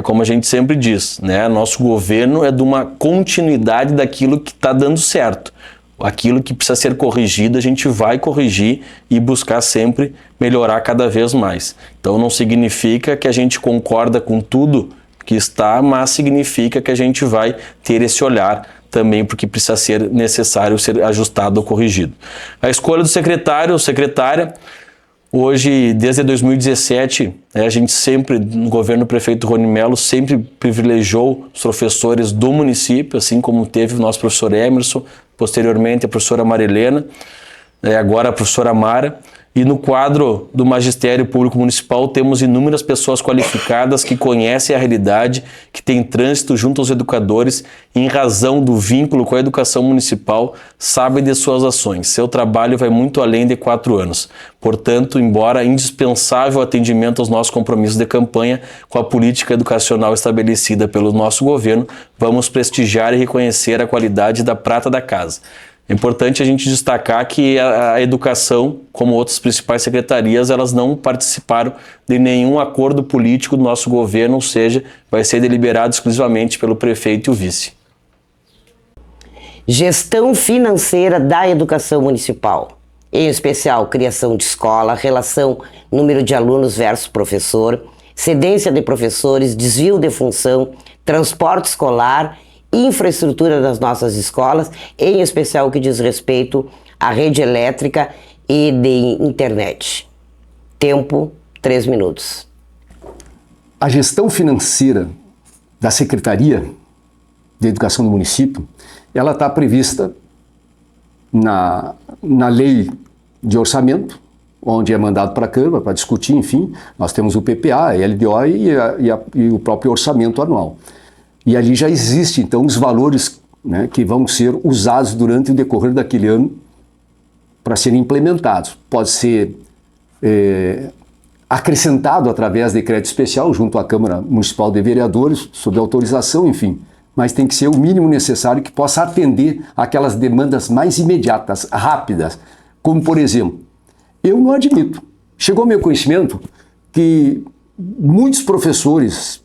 Como a gente sempre diz, nosso governo é de uma continuidade daquilo que está dando certo. Aquilo que precisa ser corrigido, a gente vai corrigir e buscar sempre melhorar cada vez mais. Então não significa que a gente concorda com tudo que está, mas significa que a gente vai ter esse olhar também, porque precisa ser necessário ser ajustado ou corrigido. A escolha do secretário ou secretária, hoje, desde 2017, a gente sempre, no governo do prefeito Rony Mello, sempre privilegiou os professores do município, assim como teve o nosso professor Emerson, posteriormente a professora Marilena, agora a professora Mara. E no quadro do Magistério Público Municipal temos inúmeras pessoas qualificadas que conhecem a realidade, que têm trânsito junto aos educadores e, em razão do vínculo com a educação municipal, sabem de suas ações. Seu trabalho vai muito além de 4 anos. Portanto, embora indispensável o atendimento aos nossos compromissos de campanha com a política educacional estabelecida pelo nosso governo, vamos prestigiar e reconhecer a qualidade da prata da casa. É importante a gente destacar que a educação, como outras principais secretarias, elas não participaram de nenhum acordo político do nosso governo, ou seja, vai ser deliberado exclusivamente pelo prefeito e o vice. Gestão financeira da educação municipal, em especial criação de escola, relação número de alunos versus professor, cedência de professores, desvio de função, transporte escolar, infraestrutura das nossas escolas, em especial o que diz respeito à rede elétrica e de internet. Tempo, 3 minutos. A gestão financeira da Secretaria de Educação do município, ela está prevista na lei de orçamento, onde é mandado para a Câmara para discutir, enfim. Nós temos o PPA, a LDO e o próprio orçamento anual. E ali já existe, então, os valores, que vão ser usados durante o decorrer daquele ano para serem implementados. Pode ser acrescentado através de decreto especial junto à Câmara Municipal de Vereadores, sob autorização, enfim. Mas tem que ser o mínimo necessário que possa atender aquelas demandas mais imediatas, rápidas. Como, por exemplo, eu não admito. Chegou ao meu conhecimento que muitos professoras,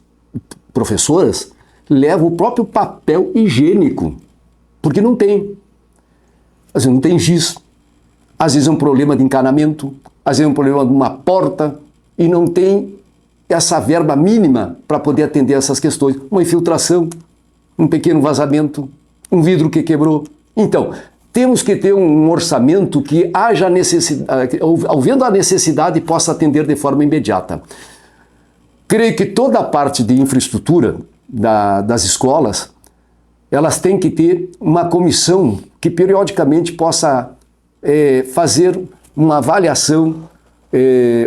leva o próprio papel higiênico, porque não tem. Às vezes não tem giz, às vezes é um problema de encanamento, às vezes é um problema de uma porta, e não tem essa verba mínima para poder atender essas questões. Uma infiltração, um pequeno vazamento, um vidro que quebrou. Então, temos que ter um orçamento que haja necessidade, havendo a necessidade, possa atender de forma imediata. Creio que toda a parte de infraestrutura das escolas, elas têm que ter uma comissão que periodicamente possa fazer uma avaliação,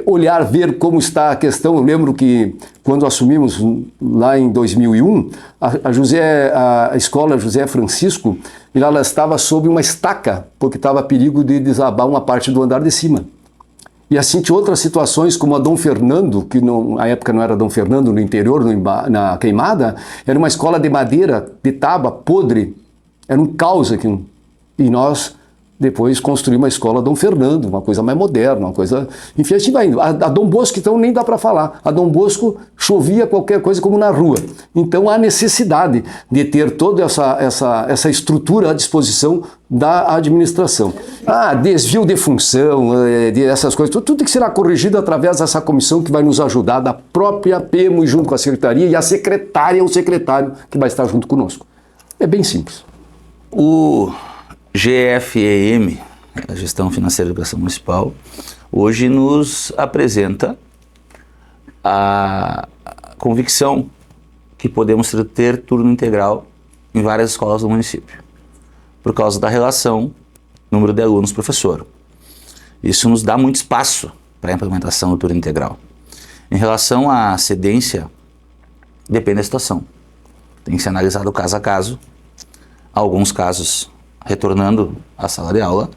olhar, ver como está a questão. Eu lembro que quando assumimos lá em 2001, a escola José Francisco, ela estava sob uma estaca, porque estava a perigo de desabar uma parte do andar de cima. E assim tinha outras situações, como a Dom Fernando, que na época não era Dom Fernando, no interior, na Queimada, era uma escola de madeira, de tábua, podre, era um caos aqui. E nós depois construímos uma escola Dom Fernando, uma coisa mais moderna, uma coisa... Enfim, a gente vai indo. A Dom Bosco, então, nem dá para falar. A Dom Bosco chovia qualquer coisa como na rua. Então, há necessidade de ter toda essa estrutura à disposição da administração. Desvio de função, essas coisas, tudo tem que ser corrigido através dessa comissão que vai nos ajudar, da própria PEMO, junto com a secretaria, e a secretária ou secretário que vai estar junto conosco. É bem simples. O GFEM, a Gestão Financeira da Educação Municipal, hoje nos apresenta a convicção que podemos ter turno integral em várias escolas do município, por causa da relação número de alunos-professor. Isso nos dá muito espaço para a implementação do turno integral. Em relação à cedência, depende da situação. Tem que ser analisado caso a caso. Alguns casos retornando à sala de aula,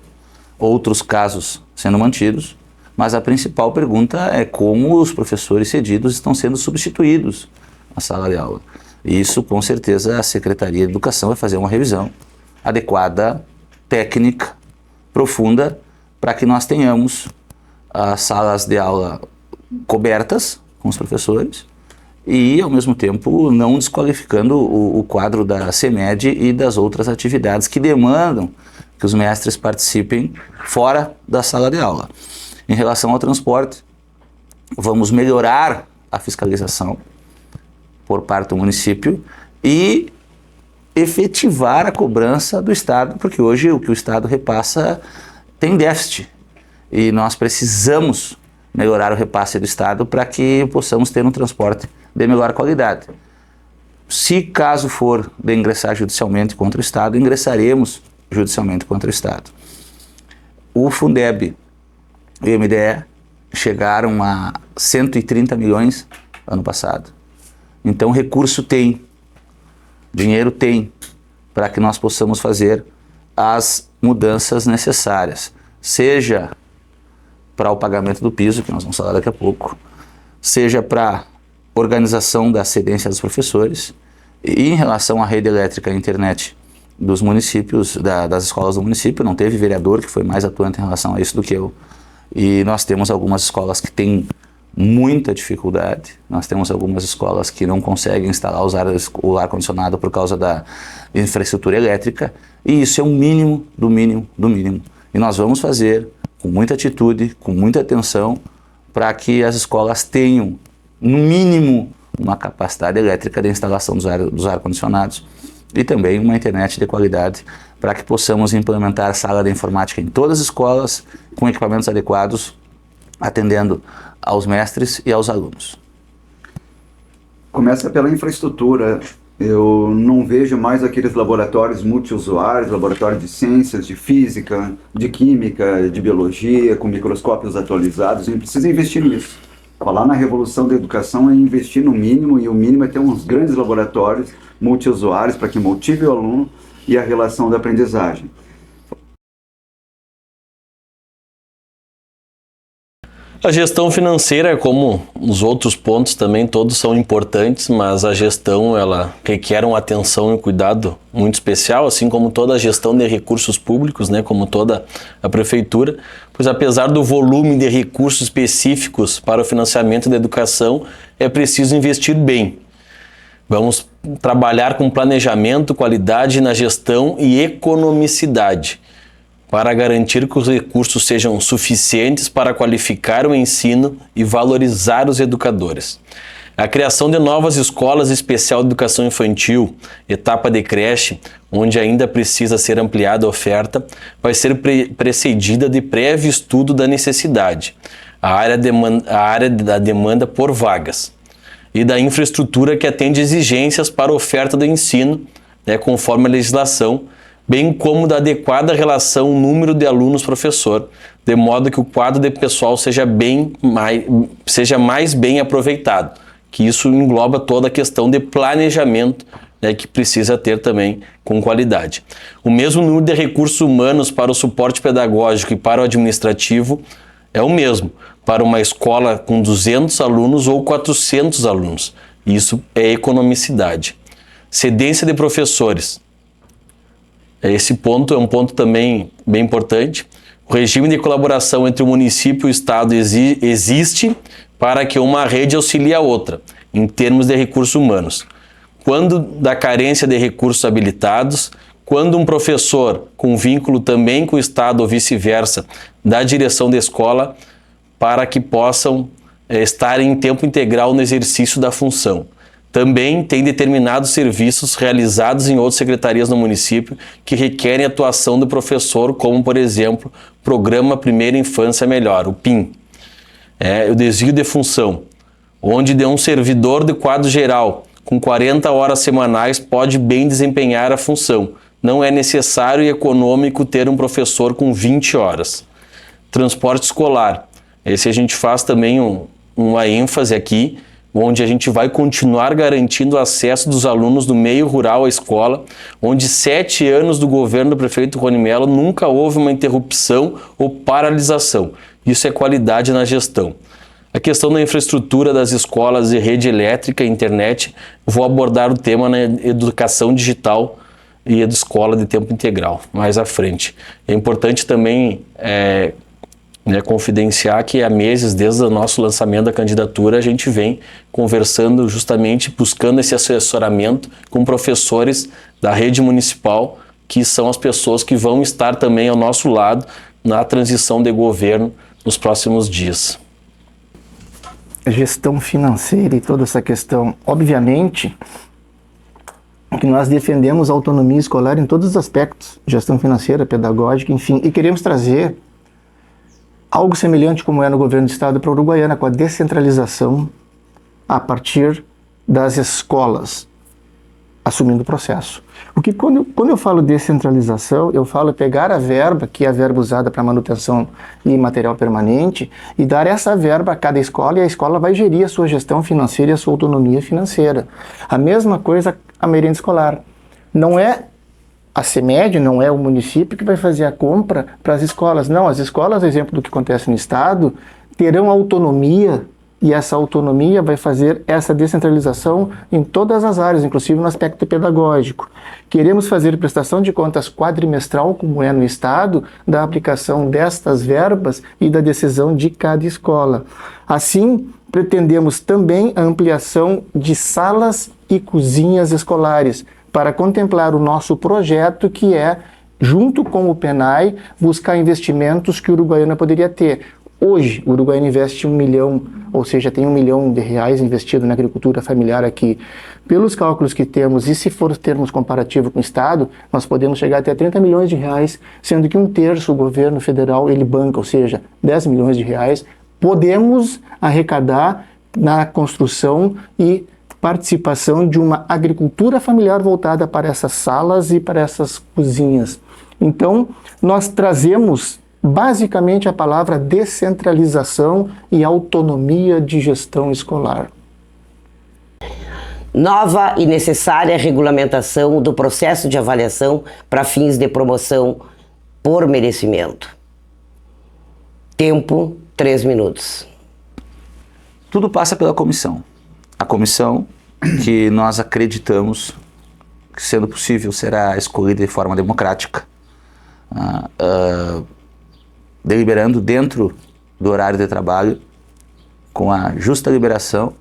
outros casos sendo mantidos, mas a principal pergunta é como os professores cedidos estão sendo substituídos na sala de aula. E isso, com certeza, a Secretaria de Educação vai fazer uma revisão adequada, técnica, profunda, para que nós tenhamos as salas de aula cobertas com os professores e, ao mesmo tempo, não desqualificando o quadro da CEMED e das outras atividades que demandam que os mestres participem fora da sala de aula. Em relação ao transporte, vamos melhorar a fiscalização por parte do município e efetivar a cobrança do Estado, porque hoje o que o Estado repassa tem déficit e nós precisamos melhorar o repasse do Estado para que possamos ter um transporte de melhor qualidade. Se caso for de ingressar judicialmente contra o Estado, ingressaremos judicialmente contra o Estado. O Fundeb e o MDE chegaram a 130 milhões ano passado. Então recurso tem, dinheiro tem, para que nós possamos fazer as mudanças necessárias, seja para o pagamento do piso, que nós vamos falar daqui a pouco, seja para organização da cedência dos professores, e em relação à rede elétrica e internet dos municípios, das escolas do município, não teve vereador que foi mais atuante em relação a isso do que eu. E nós temos algumas escolas que têm muita dificuldade, nós temos algumas escolas que não conseguem instalar o ar-condicionado por causa da infraestrutura elétrica, e isso é o mínimo do mínimo do mínimo. E nós vamos fazer com muita atitude, com muita atenção, para que as escolas tenham, no mínimo, uma capacidade elétrica de instalação dos ar-condicionados e também uma internet de qualidade, para que possamos implementar sala de informática em todas as escolas, com equipamentos adequados, atendendo aos mestres e aos alunos. Começa pela infraestrutura. Eu não vejo mais aqueles laboratórios multiusuários, laboratórios de ciências, de física, de química, de biologia, com microscópios atualizados. A gente precisa investir nisso. Falar na revolução da educação é investir no mínimo, e o mínimo é ter uns grandes laboratórios multiusuários para que motive o aluno e a relação da aprendizagem. A gestão financeira, como os outros pontos também, todos são importantes, mas a gestão ela requer uma atenção e um cuidado muito especial, assim como toda a gestão de recursos públicos, né, como toda a prefeitura, pois apesar do volume de recursos específicos para o financiamento da educação, é preciso investir bem. Vamos trabalhar com planejamento, qualidade na gestão e economicidade, para garantir que os recursos sejam suficientes para qualificar o ensino e valorizar os educadores. A criação de novas escolas especial de educação infantil, etapa de creche, onde ainda precisa ser ampliada a oferta, vai ser precedida de prévio estudo da necessidade, a área da demanda por vagas, e da infraestrutura que atende exigências para a oferta do ensino, conforme a legislação, bem como da adequada relação número de alunos-professor, de modo que o quadro de pessoal seja mais bem aproveitado, que isso engloba toda a questão de planejamento, que precisa ter também com qualidade. O mesmo número de recursos humanos para o suporte pedagógico e para o administrativo é o mesmo, para uma escola com 200 alunos ou 400 alunos. Isso é economicidade. Cedência de professores. Esse ponto é um ponto também bem importante. O regime de colaboração entre o município e o Estado existe para que uma rede auxilie a outra, em termos de recursos humanos. Quando da carência de recursos habilitados, quando um professor com vínculo também com o Estado ou vice-versa, da direção da escola, para que possam estar em tempo integral no exercício da função. Também tem determinados serviços realizados em outras secretarias no município que requerem atuação do professor, como, por exemplo, Programa Primeira Infância Melhor, o PIM. O desvio de função, onde de um servidor de quadro geral com 40 horas semanais pode bem desempenhar a função. Não é necessário e econômico ter um professor com 20 horas. Transporte escolar. Esse a gente faz também uma ênfase aqui, onde a gente vai continuar garantindo o acesso dos alunos do meio rural à escola, onde 7 anos do governo do prefeito Rony Mello nunca houve uma interrupção ou paralisação. Isso é qualidade na gestão. A questão da infraestrutura das escolas e rede elétrica e internet, vou abordar o tema na educação digital e a escola de tempo integral, mais à frente. É importante também confidenciar que há meses, desde o nosso lançamento da candidatura, a gente vem conversando justamente, buscando esse assessoramento com professores da rede municipal, que são as pessoas que vão estar também ao nosso lado na transição de governo nos próximos dias. Gestão financeira e toda essa questão, obviamente que nós defendemos a autonomia escolar em todos os aspectos, gestão financeira, pedagógica, enfim, e queremos trazer algo semelhante como é no governo do estado para a Uruguaiana, com a descentralização a partir das escolas, assumindo o processo. Porque quando eu falo descentralização, eu falo pegar a verba, que é a verba usada para manutenção e material permanente, e dar essa verba a cada escola, e a escola vai gerir a sua gestão financeira e a sua autonomia financeira. A mesma coisa a merenda escolar. Não é a CEMED, não é o município que vai fazer a compra para as escolas. Não, as escolas, exemplo do que acontece no estado, terão autonomia, e essa autonomia vai fazer essa descentralização em todas as áreas, inclusive no aspecto pedagógico. Queremos fazer prestação de contas quadrimestral, como é no estado, da aplicação destas verbas e da decisão de cada escola. Assim, pretendemos também a ampliação de salas e cozinhas escolares, para contemplar o nosso projeto, que é, junto com o PENAI, buscar investimentos que o Uruguaiana poderia ter. Hoje, o Uruguaiana investe 1 milhão, ou seja, tem R$1 milhão investido na agricultura familiar aqui. Pelos cálculos que temos, e se for termos comparativo com o Estado, nós podemos chegar até 30 milhões de reais, sendo que 1/3 o governo federal ele banca, ou seja, 10 milhões de reais, podemos arrecadar na construção e participação de uma agricultura familiar voltada para essas salas e para essas cozinhas. Então, nós trazemos basicamente a palavra descentralização e autonomia de gestão escolar. Nova e necessária regulamentação do processo de avaliação para fins de promoção por merecimento. Tempo, 3 minutos. Tudo passa pela comissão. A comissão que nós acreditamos que, sendo possível, será escolhida de forma democrática, deliberando dentro do horário de trabalho, com a justa liberação,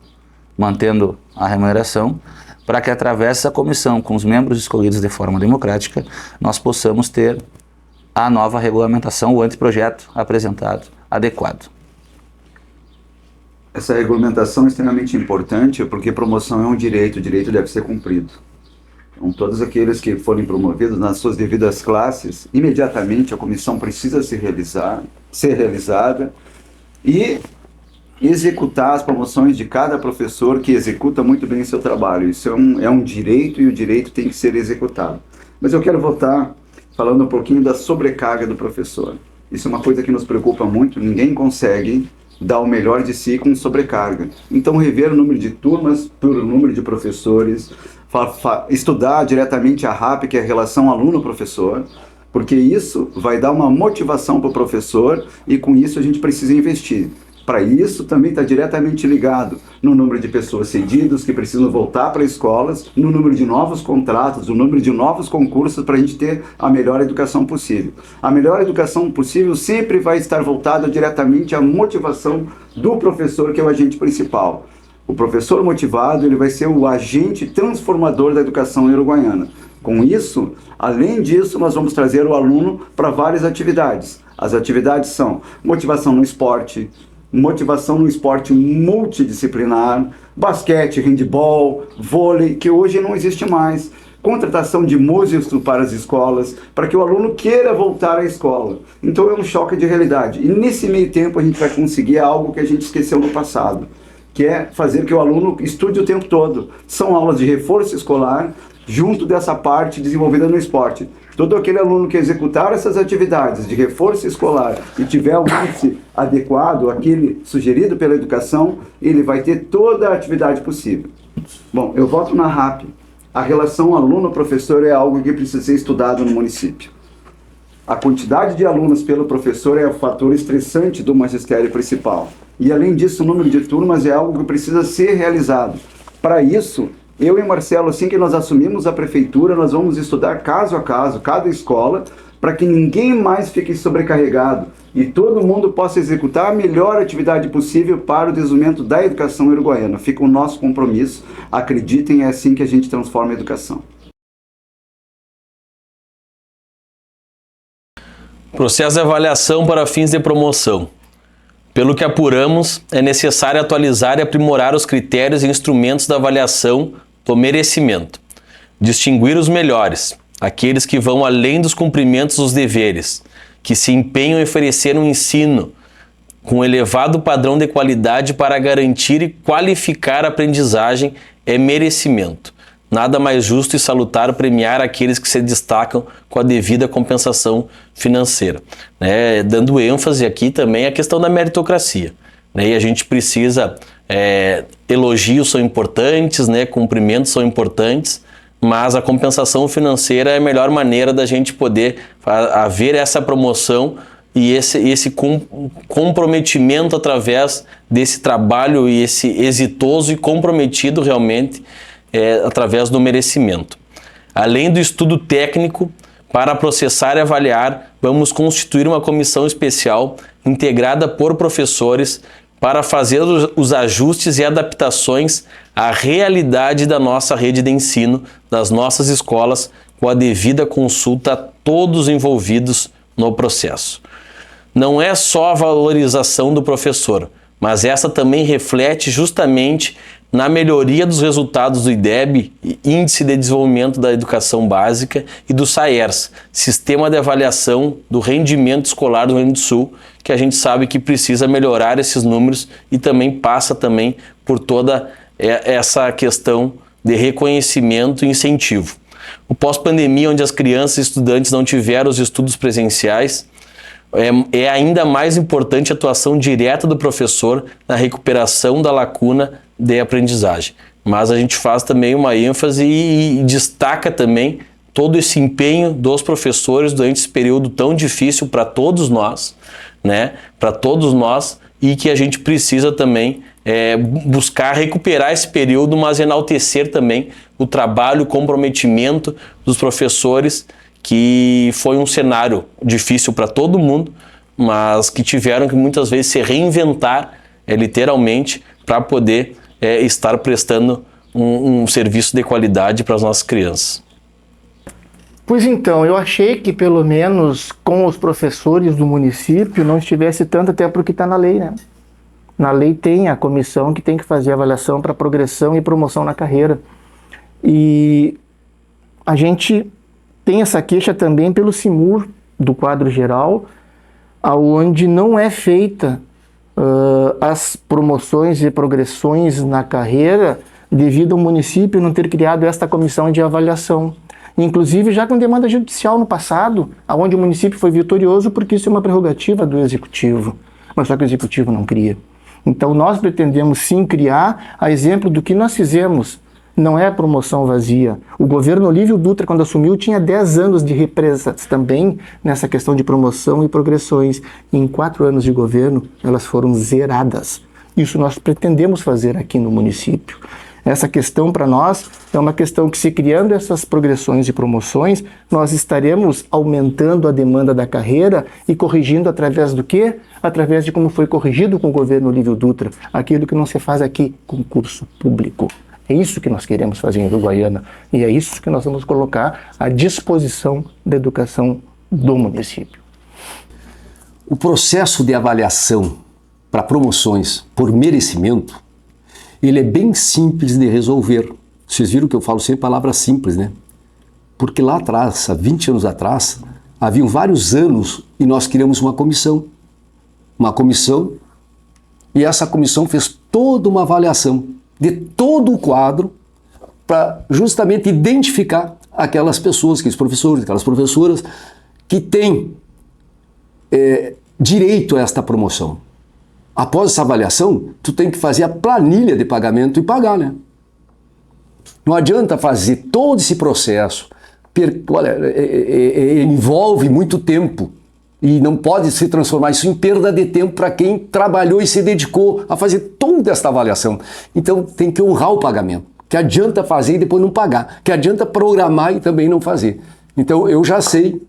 mantendo a remuneração, para que através dessa comissão, com os membros escolhidos de forma democrática, nós possamos ter a nova regulamentação, o anteprojeto apresentado, adequado. Essa regulamentação é extremamente importante porque promoção é um direito, o direito deve ser cumprido. Então, todos aqueles que forem promovidos nas suas devidas classes, imediatamente a comissão precisa ser realizada e executar as promoções de cada professor que executa muito bem seu trabalho. Isso é um direito e o direito tem que ser executado. Mas eu quero voltar falando um pouquinho da sobrecarga do professor. Isso é uma coisa que nos preocupa muito, ninguém consegue dar o melhor de si com sobrecarga. Então, rever o número de turmas por número de professores, estudar diretamente a RAP, que é a relação aluno-professor, porque isso vai dar uma motivação para o professor e com isso a gente precisa investir. Para isso também está diretamente ligado no número de pessoas cedidas que precisam voltar para escolas, no número de novos contratos, no número de novos concursos para a gente ter a melhor educação possível. A melhor educação possível sempre vai estar voltada diretamente à motivação do professor, que é o agente principal. O professor motivado, ele vai ser o agente transformador da educação uruguaiana. Com isso, além disso, nós vamos trazer o aluno para várias atividades. As atividades são motivação no esporte multidisciplinar, basquete, handebol, vôlei, que hoje não existe mais, contratação de músicos para as escolas, para que o aluno queira voltar à escola. Então é um choque de realidade. E nesse meio tempo a gente vai conseguir algo que a gente esqueceu no passado, que é fazer que o aluno estude o tempo todo. São aulas de reforço escolar, junto dessa parte desenvolvida no esporte. Todo aquele aluno que executar essas atividades de reforço escolar e tiver o índice adequado, aquele sugerido pela educação, ele vai ter toda a atividade possível. Bom, eu volto na RAP. A relação aluno-professor é algo que precisa ser estudado no município. A quantidade de alunos pelo professor é o fator estressante do magistério principal. E, além disso, o número de turmas é algo que precisa ser realizado. Para isso, eu e Marcelo, assim que nós assumimos a prefeitura, nós vamos estudar caso a caso, cada escola, para que ninguém mais fique sobrecarregado e todo mundo possa executar a melhor atividade possível para o desenvolvimento da educação uruguaiana. Fica o nosso compromisso. Acreditem, é assim que a gente transforma a educação. Processo de avaliação para fins de promoção. Pelo que apuramos, é necessário atualizar e aprimorar os critérios e instrumentos da avaliação do merecimento. Distinguir os melhores, aqueles que vão além dos cumprimentos dos deveres, que se empenham em oferecer um ensino com elevado padrão de qualidade para garantir e qualificar a aprendizagem, é merecimento. Nada mais justo e salutar premiar aqueles que se destacam com a devida compensação financeira. Dando ênfase aqui também à questão da meritocracia. E a gente precisa, elogios são importantes, cumprimentos são importantes, mas a compensação financeira é a melhor maneira da gente poder haver essa promoção e esse comprometimento através desse trabalho e esse exitoso e comprometido realmente através do merecimento. Além do estudo técnico, para processar e avaliar, vamos constituir uma comissão especial integrada por professores para fazer os ajustes e adaptações à realidade da nossa rede de ensino, das nossas escolas, com a devida consulta a todos os envolvidos no processo. Não é só a valorização do professor, mas essa também reflete justamente na melhoria dos resultados do IDEB, Índice de Desenvolvimento da Educação Básica, e do SAERS, Sistema de Avaliação do Rendimento Escolar do Rio Grande do Sul, que a gente sabe que precisa melhorar esses números e também passa também por toda essa questão de reconhecimento e incentivo. O pós-pandemia, onde as crianças e estudantes não tiveram os estudos presenciais, é ainda mais importante a atuação direta do professor na recuperação da lacuna de aprendizagem. Mas a gente faz também uma ênfase e destaca também todo esse empenho dos professores durante esse período tão difícil para todos nós, para todos nós, e que a gente precisa também buscar recuperar esse período, mas enaltecer também o trabalho, o comprometimento dos professores, que foi um cenário difícil para todo mundo, mas que tiveram que muitas vezes se reinventar, literalmente, para poder estar prestando um serviço de qualidade para as nossas crianças. Pois então, eu achei que pelo menos com os professores do município não estivesse tanto, até porque está na lei, Na lei tem a comissão que tem que fazer avaliação para progressão e promoção na carreira. E a gente tem essa queixa também pelo SIMUR do quadro geral, aonde não é feita as promoções e progressões na carreira devido ao município não ter criado esta comissão de avaliação. Inclusive já com demanda judicial no passado, aonde o município foi vitorioso porque isso é uma prerrogativa do executivo, mas só que o executivo não cria. Então nós pretendemos sim criar, a exemplo do que nós fizemos. Não é promoção vazia. O governo Olívio Dutra, quando assumiu, tinha 10 anos de represas também nessa questão de promoção e progressões. E em 4 anos de governo, elas foram zeradas. Isso nós pretendemos fazer aqui no município. Essa questão para nós é uma questão que, se criando essas progressões e promoções, nós estaremos aumentando a demanda da carreira e corrigindo através do quê? Através de como foi corrigido com o governo Olívio Dutra, aquilo que não se faz aqui, concurso público. É isso que nós queremos fazer em Uruguaiana e é isso que nós vamos colocar à disposição da educação do município. O processo de avaliação para promoções por merecimento, ele é bem simples de resolver. Vocês viram que eu falo sempre palavras simples, Porque lá atrás, há 20 anos atrás, haviam vários anos e nós criamos uma comissão. E essa comissão fez toda uma avaliação de todo o quadro para justamente identificar aquelas pessoas, aqueles professores, aquelas professoras que têm direito a esta promoção. Após essa avaliação, tu tem que fazer a planilha de pagamento e pagar, né? Não adianta fazer todo esse processo. Olha, envolve muito tempo e não pode se transformar isso em perda de tempo para quem trabalhou e se dedicou a fazer toda esta avaliação. Então tem que honrar o pagamento. Que adianta fazer e depois não pagar. Que adianta programar e também não fazer. Então eu já sei,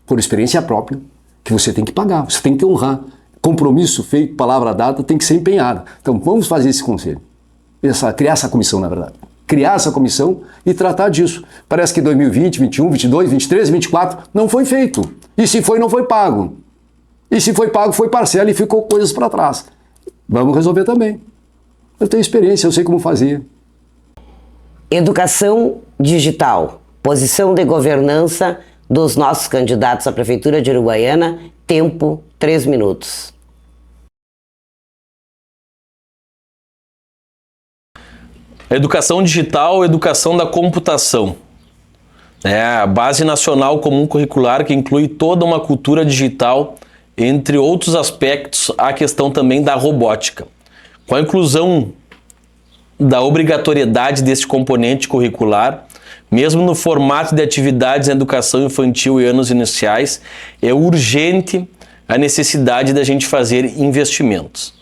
por experiência própria, que você tem que pagar, você tem que honrar. Compromisso feito, palavra dada, tem que ser empenhado. Então vamos fazer esse conselho. Criar essa comissão, na verdade. Criar essa comissão e tratar disso. Parece que 2020, 21, 22, 23, 24 não foi feito. E se foi, não foi pago. E se foi pago, foi parcela e ficou coisas para trás. Vamos resolver também. Eu tenho experiência, eu sei como fazer. Educação digital, posição de governança dos nossos candidatos à Prefeitura de Uruguaiana, tempo 3 minutos. Educação digital, educação da computação. É a Base Nacional Comum Curricular, que inclui toda uma cultura digital, entre outros aspectos, a questão também da robótica. Com a inclusão da obrigatoriedade desse componente curricular, mesmo no formato de atividades em educação infantil e anos iniciais, é urgente a necessidade da gente fazer investimentos.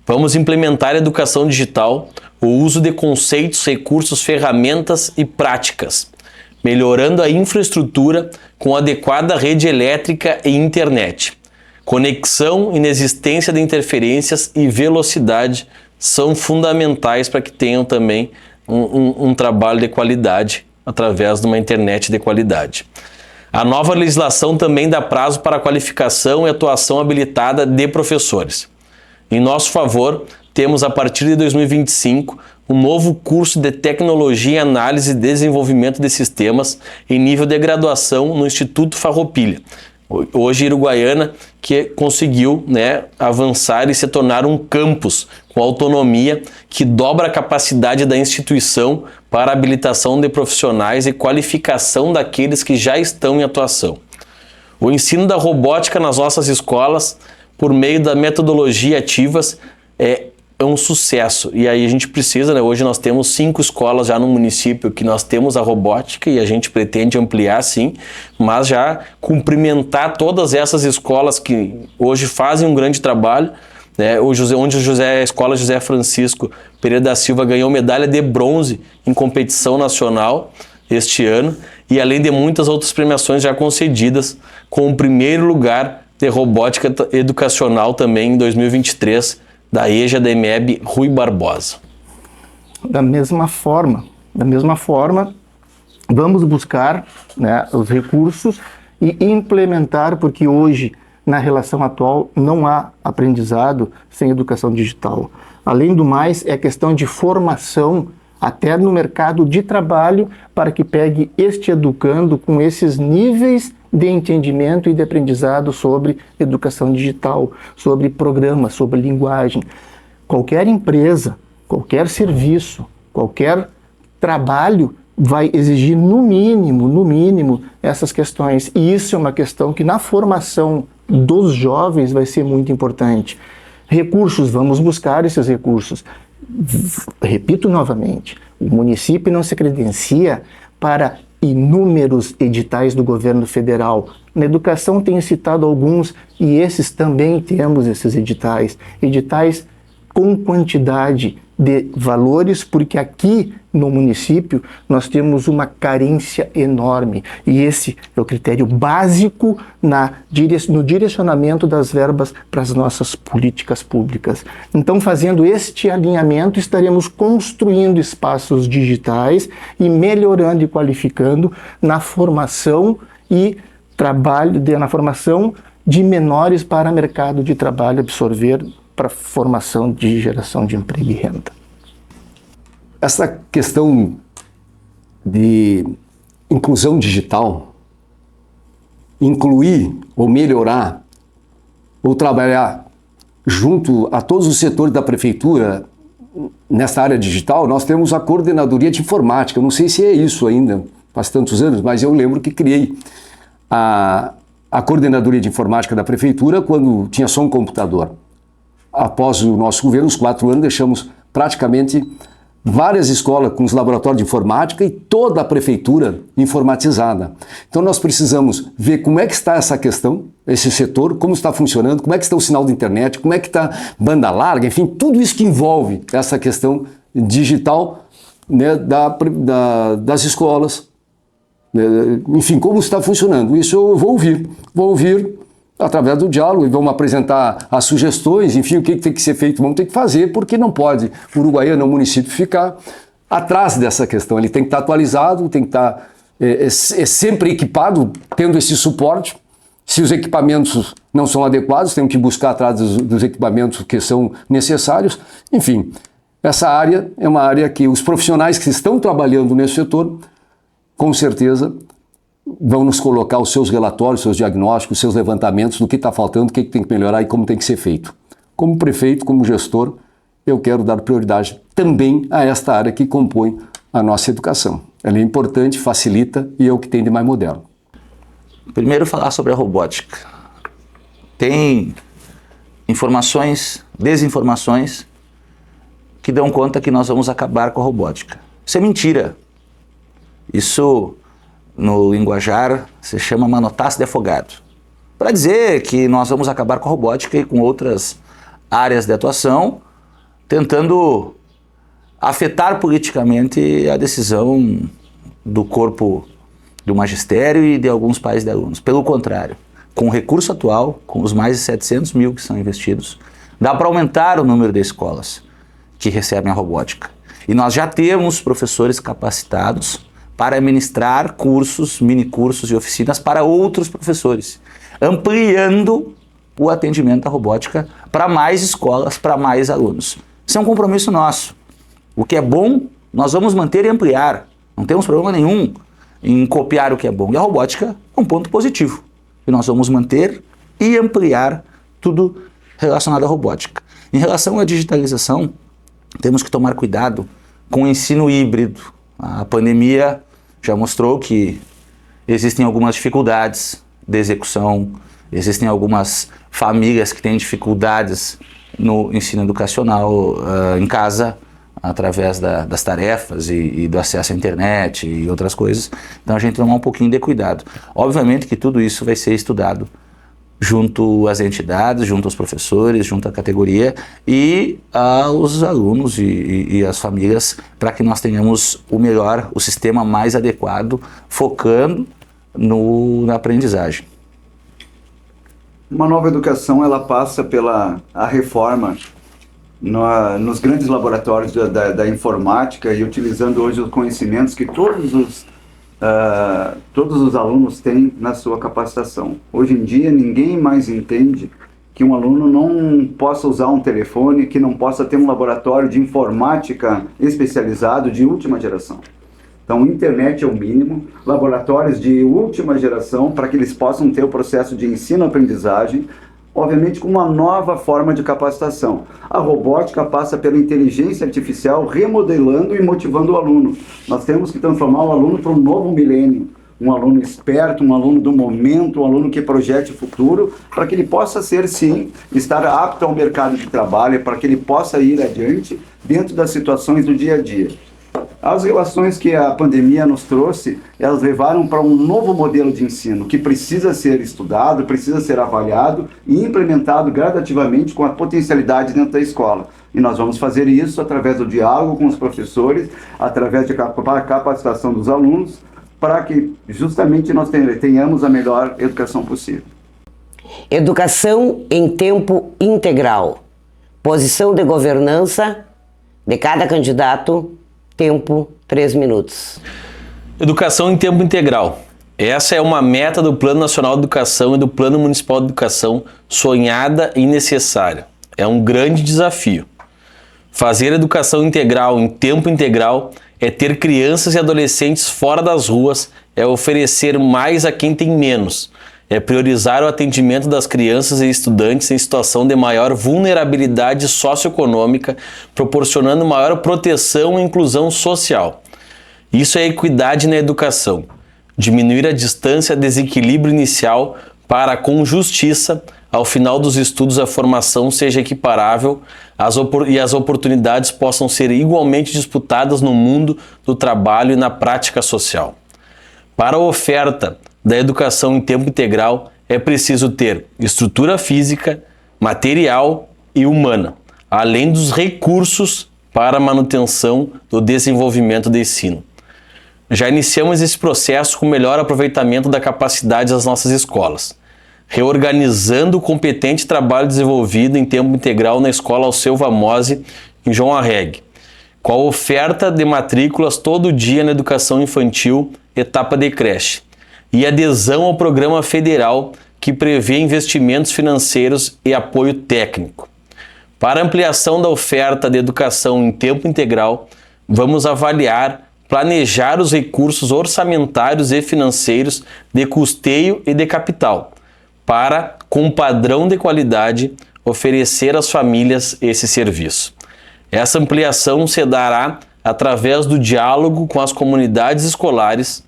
Vamos implementar a educação digital, o uso de conceitos, recursos, ferramentas e práticas, melhorando a infraestrutura com adequada rede elétrica e internet. Conexão, inexistência de interferências e velocidade são fundamentais para que tenham também um trabalho de qualidade através de uma internet de qualidade. A nova legislação também dá prazo para a qualificação e atuação habilitada de professores. Em nosso favor, temos a partir de 2025 um novo curso de Tecnologia, Análise e Desenvolvimento de Sistemas em nível de graduação no Instituto Farroupilha. Hoje, Uruguaiana, que conseguiu, avançar e se tornar um campus com autonomia que dobra a capacidade da instituição para a habilitação de profissionais e qualificação daqueles que já estão em atuação. O ensino da robótica nas nossas escolas, por meio da metodologia ativas, é um sucesso. E aí a gente precisa, hoje nós temos 5 escolas já no município que nós temos a robótica e a gente pretende ampliar sim, mas já cumprimentar todas essas escolas que hoje fazem um grande trabalho, onde a Escola José Francisco Pereira da Silva ganhou medalha de bronze em competição nacional este ano e além de muitas outras premiações já concedidas, com o primeiro lugar de robótica educacional também em 2023, da EJA da EMEB Rui Barbosa. Da mesma forma, vamos buscar os recursos e implementar, porque hoje, na relação atual, não há aprendizado sem educação digital. Além do mais, é questão de formação até no mercado de trabalho para que pegue este educando com esses níveis de entendimento e de aprendizado sobre educação digital, sobre programas, sobre linguagem. Qualquer empresa, qualquer serviço, qualquer trabalho vai exigir no mínimo essas questões. E isso é uma questão que na formação dos jovens vai ser muito importante. Recursos, vamos buscar esses recursos. Repito novamente, o município não se credencia para inúmeros editais do governo federal. Na educação tenho citado alguns e esses também temos esses editais com quantidade de valores, porque aqui no município nós temos uma carência enorme e esse é o critério básico no direcionamento das verbas para as nossas políticas públicas. Então, fazendo este alinhamento, estaremos construindo espaços digitais e melhorando e qualificando na formação e na formação de menores para mercado de trabalho, absorver para formação de geração de emprego e renda. Essa questão de inclusão digital, incluir ou melhorar ou trabalhar junto a todos os setores da prefeitura nessa área digital, nós temos a coordenadoria de informática, eu não sei se é isso ainda, faz tantos anos, mas eu lembro que criei a coordenadoria de informática da prefeitura quando tinha só um computador. Após o nosso governo, os 4 anos, deixamos praticamente várias escolas com os laboratórios de informática e toda a prefeitura informatizada. Então nós precisamos ver como é que está essa questão, esse setor, como está funcionando, como é que está o sinal da internet, como é que está banda larga, enfim, tudo isso que envolve essa questão digital, né, das escolas. Enfim, como está funcionando. Isso eu vou ouvir através do diálogo, e vamos apresentar as sugestões, enfim, o que tem que ser feito, vamos ter que fazer, porque não pode o Uruguaiana, o município, ficar atrás dessa questão. Ele tem que estar atualizado, tem que estar sempre equipado, tendo esse suporte. Se os equipamentos não são adequados, temos que buscar atrás dos equipamentos que são necessários. Enfim, essa área é uma área que os profissionais que estão trabalhando nesse setor, com certeza, vão nos colocar os seus relatórios, seus diagnósticos, seus levantamentos do que está faltando, o que tem que melhorar e como tem que ser feito. Como prefeito, como gestor, eu quero dar prioridade também a esta área que compõe a nossa educação. Ela é importante, facilita e é o que tem de mais moderno. Primeiro, falar sobre a robótica. Tem informações, desinformações, que dão conta que nós vamos acabar com a robótica. Isso é mentira. Isso, no linguajar, se chama manotaço de afogado. Para dizer que nós vamos acabar com a robótica e com outras áreas de atuação, tentando afetar politicamente a decisão do corpo do magistério e de alguns pais de alunos. Pelo contrário, com o recurso atual, com os mais de 700 mil que são investidos, dá para aumentar o número de escolas que recebem a robótica. E nós já temos professores capacitados para ministrar cursos, minicursos e oficinas para outros professores, ampliando o atendimento à robótica para mais escolas, para mais alunos. Isso é um compromisso nosso. O que é bom, nós vamos manter e ampliar. Não temos problema nenhum em copiar o que é bom. E a robótica é um ponto positivo. E nós vamos manter e ampliar tudo relacionado à robótica. Em relação à digitalização, temos que tomar cuidado com o ensino híbrido. A pandemia já mostrou que existem algumas dificuldades de execução, existem algumas famílias que têm dificuldades no ensino educacional em casa, através das tarefas e do acesso à internet e outras coisas. Então a gente tomar um pouquinho de cuidado. Obviamente que tudo isso vai ser estudado junto às entidades, junto aos professores, junto à categoria e aos alunos e às famílias, para que nós tenhamos o melhor, o sistema mais adequado, focando na aprendizagem. Uma nova educação, ela passa pela reforma nos grandes laboratórios da informática e utilizando hoje os conhecimentos que todos os alunos têm na sua capacitação. Hoje em dia, ninguém mais entende que um aluno não possa usar um telefone, que não possa ter um laboratório de informática especializado de última geração. Então, internet é o mínimo, laboratórios de última geração para que eles possam ter o processo de ensino-aprendizagem, obviamente com uma nova forma de capacitação. A robótica passa pela inteligência artificial remodelando e motivando o aluno. Nós temos que transformar o aluno para um novo milênio, um aluno esperto, um aluno do momento, um aluno que projete o futuro, para que ele possa ser, sim, estar apto ao mercado de trabalho, para que ele possa ir adiante dentro das situações do dia a dia. As relações que a pandemia nos trouxe, elas levaram para um novo modelo de ensino que precisa ser estudado, precisa ser avaliado e implementado gradativamente com a potencialidade dentro da escola. E nós vamos fazer isso através do diálogo com os professores, através da capacitação dos alunos, para que justamente nós tenhamos a melhor educação possível. Educação em tempo integral. Posição de governança de cada candidato. Tempo, 3 minutos. Educação em tempo integral. Essa é uma meta do Plano Nacional de Educação e do Plano Municipal de Educação, sonhada e necessária. É um grande desafio. Fazer educação integral em tempo integral é ter crianças e adolescentes fora das ruas, é oferecer mais a quem tem menos, é priorizar o atendimento das crianças e estudantes em situação de maior vulnerabilidade socioeconômica, proporcionando maior proteção e inclusão social. Isso é equidade na educação. Diminuir a distância, desequilíbrio inicial para, com justiça, ao final dos estudos, a formação seja equiparável e as oportunidades possam ser igualmente disputadas no mundo do trabalho e na prática social. Para a oferta da educação em tempo integral, é preciso ter estrutura física, material e humana, além dos recursos para a manutenção do desenvolvimento do ensino. Já iniciamos esse processo com melhor aproveitamento da capacidade das nossas escolas, reorganizando o competente trabalho desenvolvido em tempo integral na Escola Alceu Vamose, em João Arregue, com a oferta de matrículas todo dia na educação infantil, etapa de creche, e adesão ao programa federal que prevê investimentos financeiros e apoio técnico. Para ampliação da oferta de educação em tempo integral, vamos avaliar, planejar os recursos orçamentários e financeiros de custeio e de capital, para, com padrão de qualidade, oferecer às famílias esse serviço. Essa ampliação se dará através do diálogo com as comunidades escolares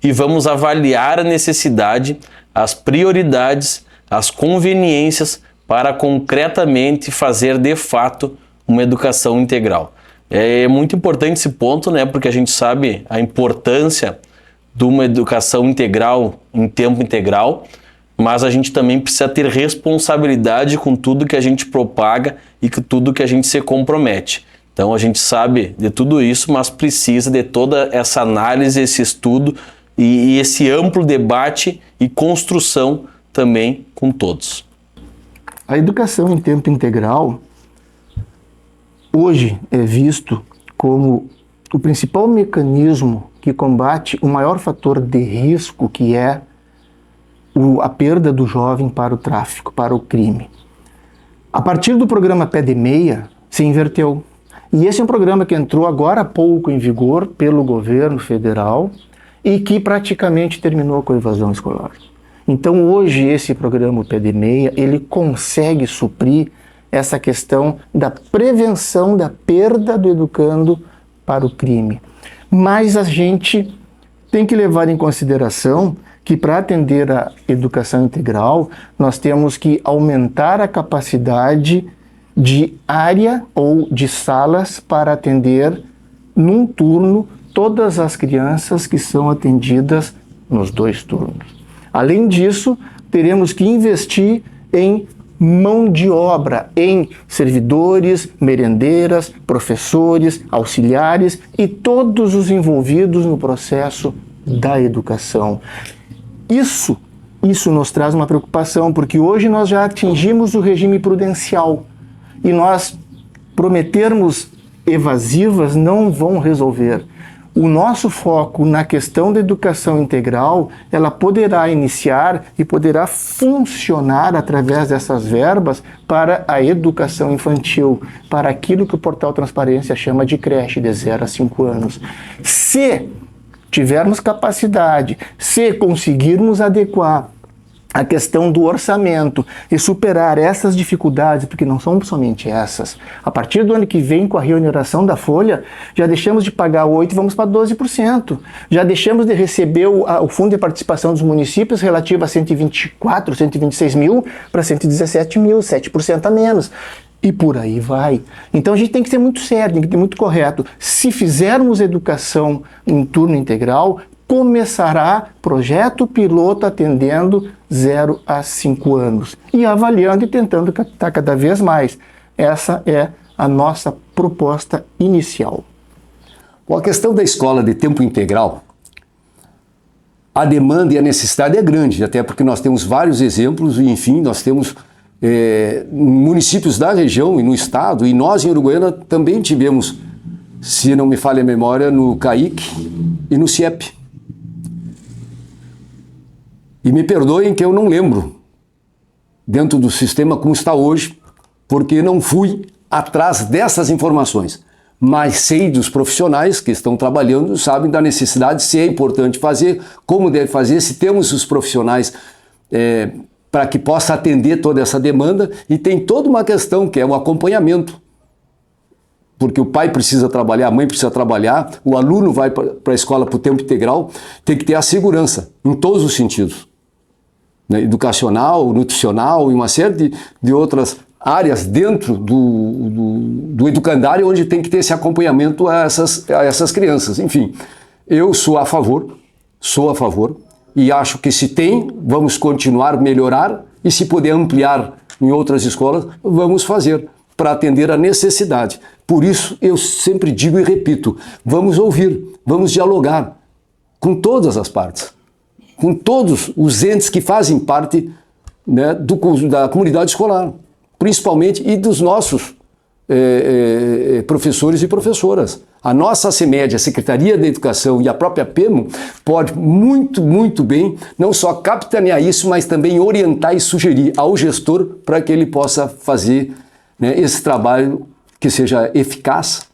e vamos avaliar a necessidade, as prioridades, as conveniências para concretamente fazer de fato uma educação integral. É muito importante esse ponto, né? Porque a gente sabe a importância de uma educação integral em tempo integral, mas a gente também precisa ter responsabilidade com tudo que a gente propaga e com tudo que a gente se compromete. Então a gente sabe de tudo isso, mas precisa de toda essa análise, esse estudo e esse amplo debate e construção também com todos. A educação em tempo integral hoje é visto como o principal mecanismo que combate o maior fator de risco, que é a perda do jovem para o tráfico, para o crime. A partir do programa Pé de Meia, se inverteu. E esse é um programa que entrou agora há pouco em vigor pelo governo federal e que praticamente terminou com a evasão escolar. Então hoje esse programa Pé de Meia, ele consegue suprir essa questão da prevenção da perda do educando para o crime. Mas a gente tem que levar em consideração que para atender a educação integral, nós temos que aumentar a capacidade de área ou de salas para atender num turno todas as crianças que são atendidas nos 2 turnos. Além disso, teremos que investir em mão de obra, em servidores, merendeiras, professores, auxiliares e todos os envolvidos no processo da educação. Isso nos traz uma preocupação, porque hoje nós já atingimos o regime prudencial e nós prometermos evasivas não vão resolver. O nosso foco na questão da educação integral, ela poderá iniciar e poderá funcionar através dessas verbas para a educação infantil, para aquilo que o Portal Transparência chama de creche de 0 a 5 anos. Se tivermos capacidade, se conseguirmos adequar a questão do orçamento e superar essas dificuldades, porque não são somente essas. A partir do ano que vem, com a reoneração da folha, já deixamos de pagar 8% e vamos para 12%. Já deixamos de receber o fundo de participação dos municípios relativo a 124, 126 mil para 117 mil, 7% a menos. E por aí vai. Então a gente tem que ser muito sério, tem que ser muito correto. Se fizermos educação em turno integral, começará projeto piloto atendendo 0 a 5 anos e avaliando e tentando captar cada vez mais. Essa é a nossa proposta inicial. Com a questão da escola de tempo integral, a demanda e a necessidade é grande, até porque nós temos vários exemplos e, enfim, nós temos municípios da região e no estado, e nós em Uruguaiana também tivemos, se não me falha a memória, no CAIC e no CIEP. E me perdoem que eu não lembro, dentro do sistema como está hoje, porque não fui atrás dessas informações. Mas sei dos profissionais que estão trabalhando, sabem da necessidade, se é importante fazer, como deve fazer, se temos os profissionais para que possa atender toda essa demanda, e tem toda uma questão que é o acompanhamento porque o pai precisa trabalhar, a mãe precisa trabalhar, o aluno vai para a escola por tempo integral, tem que ter a segurança em todos os sentidos, né? Educacional, nutricional e uma série de outras áreas dentro do educandário onde tem que ter esse acompanhamento a essas crianças. Enfim, eu sou a favor e acho que se tem, vamos continuar a melhorar e se puder ampliar em outras escolas, vamos fazer para atender a necessidade. Por isso eu sempre digo e repito, vamos ouvir, vamos dialogar com todas as partes, com todos os entes que fazem parte, né, da comunidade escolar, principalmente, e dos nossos professores e professoras. A nossa CEMED, a Secretaria da Educação e a própria PEMO pode muito, muito bem não só capitanear isso, mas também orientar e sugerir ao gestor para que ele possa fazer, né, esse trabalho que seja eficaz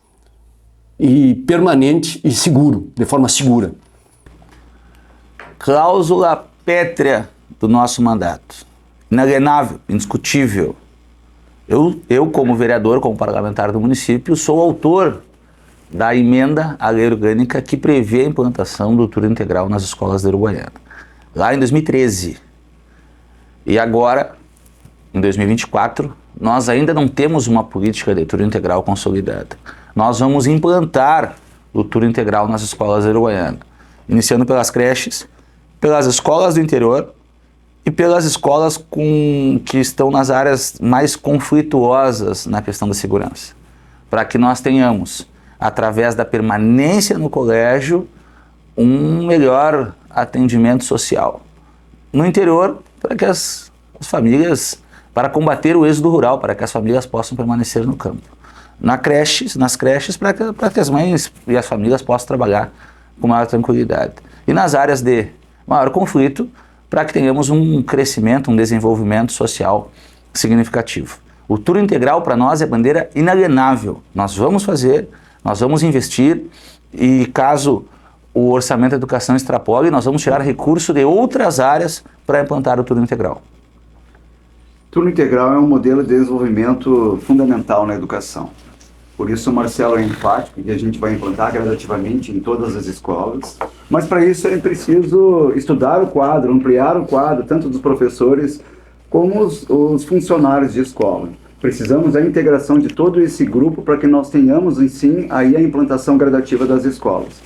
e permanente e seguro, de forma segura. Cláusula pétrea do nosso mandato. Inalienável, indiscutível. Eu, como vereador, como parlamentar do município, sou autor da emenda à lei orgânica que prevê a implantação do turno integral nas escolas da Uruguaiana, lá em 2013. E agora, em 2024, nós ainda não temos uma política de turno integral consolidada. Nós vamos implantar o turno integral nas escolas da Uruguaiana, iniciando pelas creches, pelas escolas do interior e pelas escolas que estão nas áreas mais conflituosas na questão da segurança, para que nós tenhamos, através da permanência no colégio, um melhor atendimento social. No interior, para que as famílias, para combater o êxodo rural, para que as famílias possam permanecer no campo. Nas creches, para que as mães e as famílias possam trabalhar com maior tranquilidade. E nas áreas de maior conflito, para que tenhamos um crescimento, um desenvolvimento social significativo. O turno integral para nós é bandeira inalienável. Nós vamos fazer, nós vamos investir e caso o orçamento da educação extrapole, nós vamos tirar recurso de outras áreas para implantar o turno integral. Turno integral é um modelo de desenvolvimento fundamental na educação. Por isso o Marcelo é enfático e a gente vai implantar gradativamente em todas as escolas. Mas para isso é preciso estudar o quadro, ampliar o quadro, tanto dos professores como os funcionários de escola. Precisamos da integração de todo esse grupo para que nós tenhamos, sim, aí a implantação gradativa das escolas.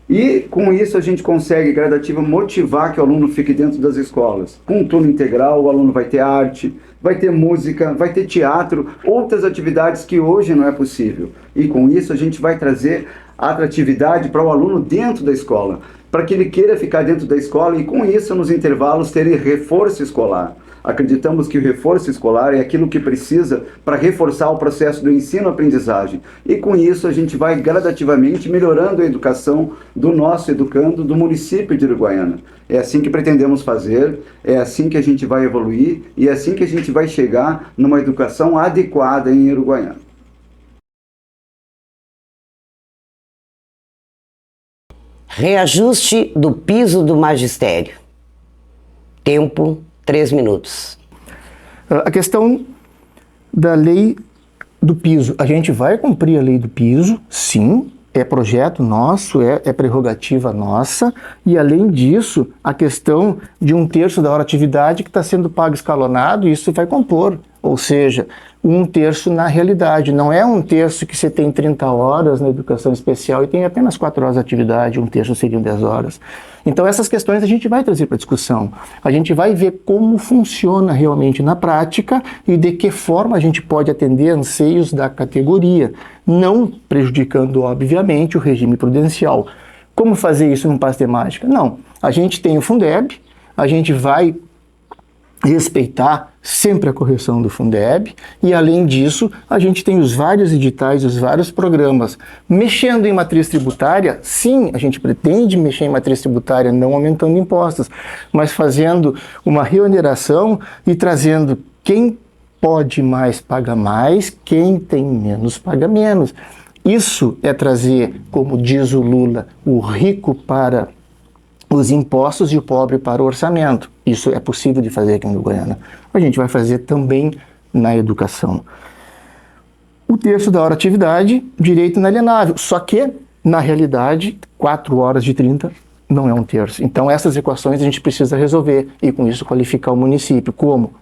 E com isso a gente consegue gradativa motivar que o aluno fique dentro das escolas. Com o turno integral o aluno vai ter arte, vai ter música, vai ter teatro, outras atividades que hoje não é possível. E com isso a gente vai trazer atratividade para o aluno dentro da escola, para que ele queira ficar dentro da escola e com isso nos intervalos ter reforço escolar. Acreditamos que o reforço escolar é aquilo que precisa para reforçar o processo do ensino-aprendizagem. E com isso a gente vai gradativamente melhorando a educação do nosso educando do município de Uruguaiana. É assim que pretendemos fazer, é assim que a gente vai evoluir e é assim que a gente vai chegar numa educação adequada em Uruguaiana. Reajuste do piso do magistério. Tempo, 3 minutos. A questão da lei do piso. A gente vai cumprir a lei do piso, sim, é projeto nosso, é prerrogativa nossa, e além disso, a questão de 1/3 da hora atividade que está sendo pago escalonado, isso vai compor, ou seja, 1/3 na realidade, não é 1/3 que você tem 30 horas na educação especial e tem apenas 4 horas de atividade, 1/3 seriam 10 horas. Então essas questões a gente vai trazer para discussão, a gente vai ver como funciona realmente na prática e de que forma a gente pode atender anseios da categoria, não prejudicando obviamente o regime prudencial. Como fazer isso num passe de mágica? Não, a gente tem o Fundeb, a gente vai respeitar sempre a correção do Fundeb e, além disso, a gente tem os vários editais, os vários programas. Mexendo em matriz tributária, sim, a gente pretende mexer em matriz tributária, não aumentando impostos, mas fazendo uma reoneração e trazendo quem pode mais paga mais, quem tem menos paga menos. Isso é trazer, como diz o Lula, o rico para os impostos e o pobre para o orçamento. Isso é possível de fazer aqui no Goiânia. A gente vai fazer também na educação. o terço da hora atividade, direito inalienável. Só que, na realidade, 4 horas de 30 não é um terço. Então, essas equações a gente precisa resolver e, com isso, qualificar o município. Como?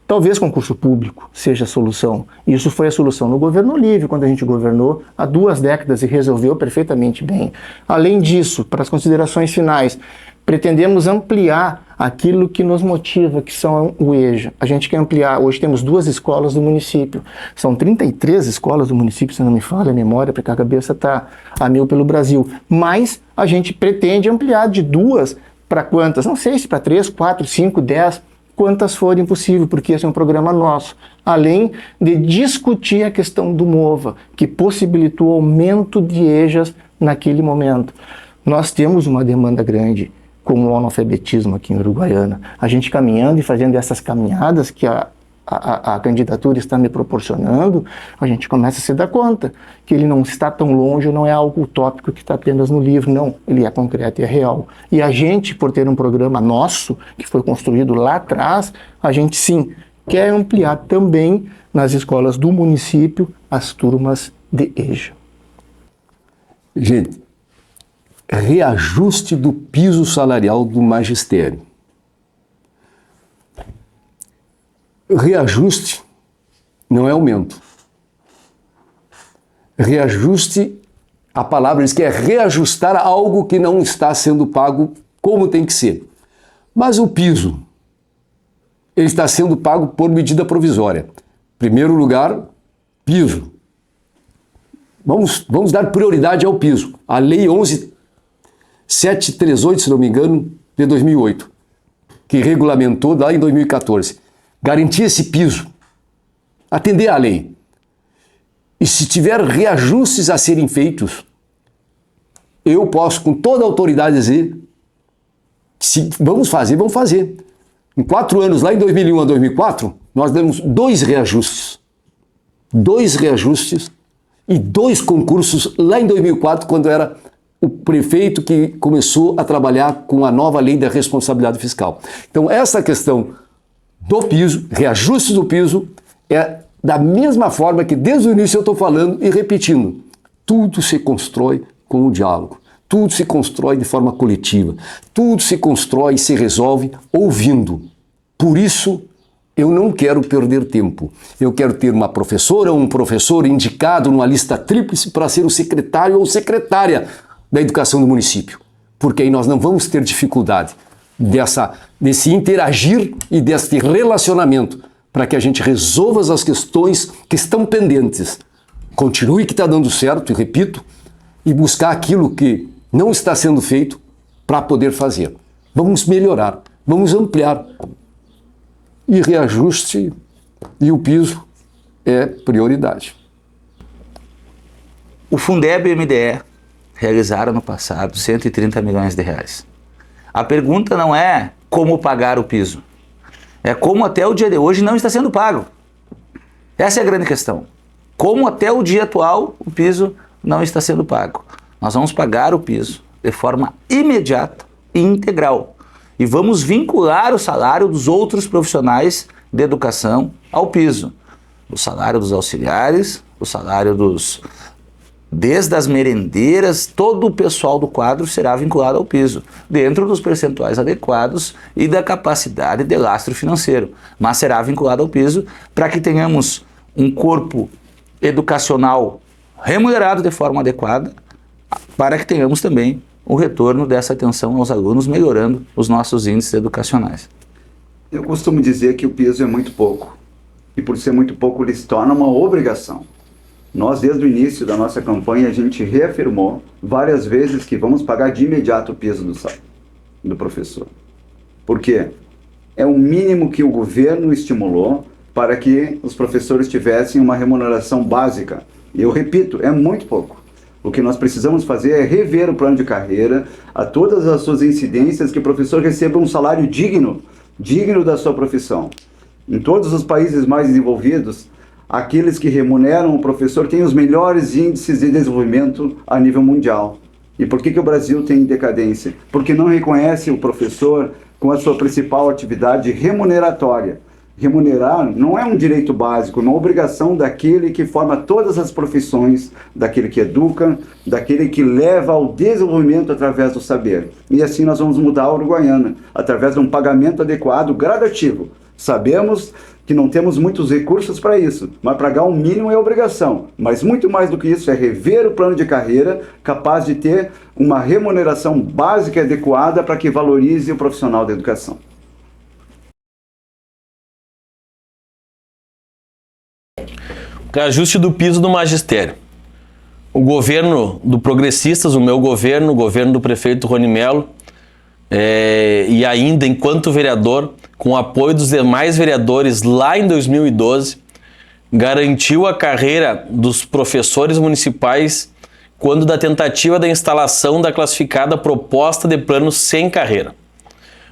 Talvez concurso público seja a solução. Isso foi a solução no governo livre, quando a gente governou há 2 décadas e resolveu perfeitamente bem. Além disso, para as considerações finais, pretendemos ampliar aquilo que nos motiva, que são o EJA. A gente quer ampliar, hoje temos 2 escolas do município, são 33 escolas do município, se não me falha a memória, porque a cabeça está a mil pelo Brasil, mas a gente pretende ampliar de 2 para quantas? Não sei se para 3, 4, 5, 10, quantas forem possível, porque esse é um programa nosso. Além de discutir a questão do MOVA, que possibilitou o aumento de EJAs naquele momento. Nós temos uma demanda grande com o analfabetismo aqui em Uruguaiana. A gente caminhando e fazendo essas caminhadas que a candidatura está me proporcionando, a gente começa a se dar conta que ele não está tão longe, não é algo utópico que está apenas no livro, não, ele é concreto e é real. E a gente, por ter um programa nosso, que foi construído lá atrás, a gente sim quer ampliar também nas escolas do município as turmas de EJA. Gente, reajuste do piso salarial do magistério. Reajuste não é aumento. Reajuste, a palavra diz que é reajustar algo que não está sendo pago como tem que ser. Mas o piso, ele está sendo pago por medida provisória. Primeiro lugar, piso. Vamos dar prioridade ao piso. A Lei 11.738, se não me engano, de 2008, que regulamentou lá em 2014. Garantir esse piso, atender à lei. E se tiver reajustes a serem feitos, eu posso com toda a autoridade dizer, vamos fazer. Em 4 anos, lá em 2001 a 2004, nós demos 2 reajustes. 2 reajustes e 2 concursos lá em 2004, quando era o prefeito que começou a trabalhar com a nova lei da responsabilidade fiscal. Então, essa questão do piso, reajuste do piso, é da mesma forma que desde o início eu estou falando e repetindo. Tudo se constrói com o diálogo, tudo se constrói de forma coletiva, tudo se constrói e se resolve ouvindo. Por isso, eu não quero perder tempo. Eu quero ter uma professora ou um professor indicado numa lista tríplice para ser o secretário ou secretária da educação do município, porque aí nós não vamos ter dificuldade desse interagir e desse relacionamento para que a gente resolva as questões que estão pendentes. Continue que está dando certo, e repito, e buscar aquilo que não está sendo feito para poder fazer. Vamos melhorar, vamos ampliar. E reajuste e o piso é prioridade. O Fundeb e o MDE realizaram no passado 130 milhões de reais. A pergunta não é como pagar o piso, é como até o dia de hoje não está sendo pago. Essa é a grande questão. Como até o dia atual o piso não está sendo pago. Nós vamos pagar o piso de forma imediata e integral. E vamos vincular o salário dos outros profissionais de educação ao piso. O salário dos auxiliares, o salário desde as merendeiras, todo o pessoal do quadro será vinculado ao piso, dentro dos percentuais adequados e da capacidade de lastro financeiro, mas será vinculado ao piso para que tenhamos um corpo educacional remunerado de forma adequada, para que tenhamos também o retorno dessa atenção aos alunos, melhorando os nossos índices educacionais. Eu costumo dizer que o piso é muito pouco, e por ser muito pouco ele se torna uma obrigação. Nós, desde o início da nossa campanha, a gente reafirmou várias vezes que vamos pagar de imediato o piso do professor. Por quê? É o mínimo que o governo estimulou para que os professores tivessem uma remuneração básica. E eu repito, é muito pouco. O que nós precisamos fazer é rever o plano de carreira, a todas as suas incidências, que o professor receba um salário digno da sua profissão. Em todos os países mais desenvolvidos, aqueles que remuneram o professor têm os melhores índices de desenvolvimento a nível mundial. E por que o Brasil tem decadência? Porque não reconhece o professor com a sua principal atividade remuneratória. remunerar não é um direito básico, é uma obrigação daquele que forma todas as profissões, daquele que educa, daquele que leva ao desenvolvimento através do saber. E assim nós vamos mudar a Uruguaiana, através de um pagamento adequado, gradativo. Sabemos que não temos muitos recursos para isso, mas pagar um mínimo é obrigação. Mas muito mais do que isso é rever o plano de carreira, capaz de ter uma remuneração básica e adequada para que valorize o profissional da educação. Reajuste do piso do magistério. O governo do Progressistas, o meu governo, o governo do prefeito Rony Mello, e ainda enquanto vereador, com o apoio dos demais vereadores lá em 2012, garantiu a carreira dos professores municipais quando da tentativa da instalação da classificada proposta de plano sem carreira.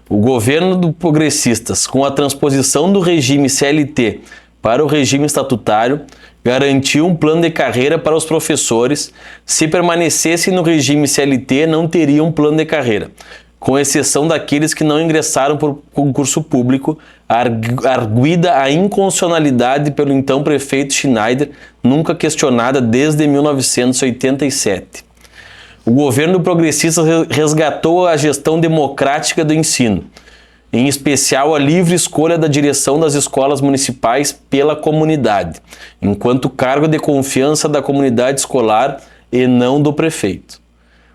O governo do Progressistas, com a transposição do regime CLT para o regime estatutário, garantiu um plano de carreira para os professores. Se permanecessem no regime CLT, não teriam plano de carreira, com exceção daqueles que não ingressaram por concurso público, arguida a inconstitucionalidade pelo então prefeito Schneider, nunca questionada desde 1987. O governo progressista resgatou a gestão democrática do ensino, em especial a livre escolha da direção das escolas municipais pela comunidade, enquanto cargo de confiança da comunidade escolar e não do prefeito.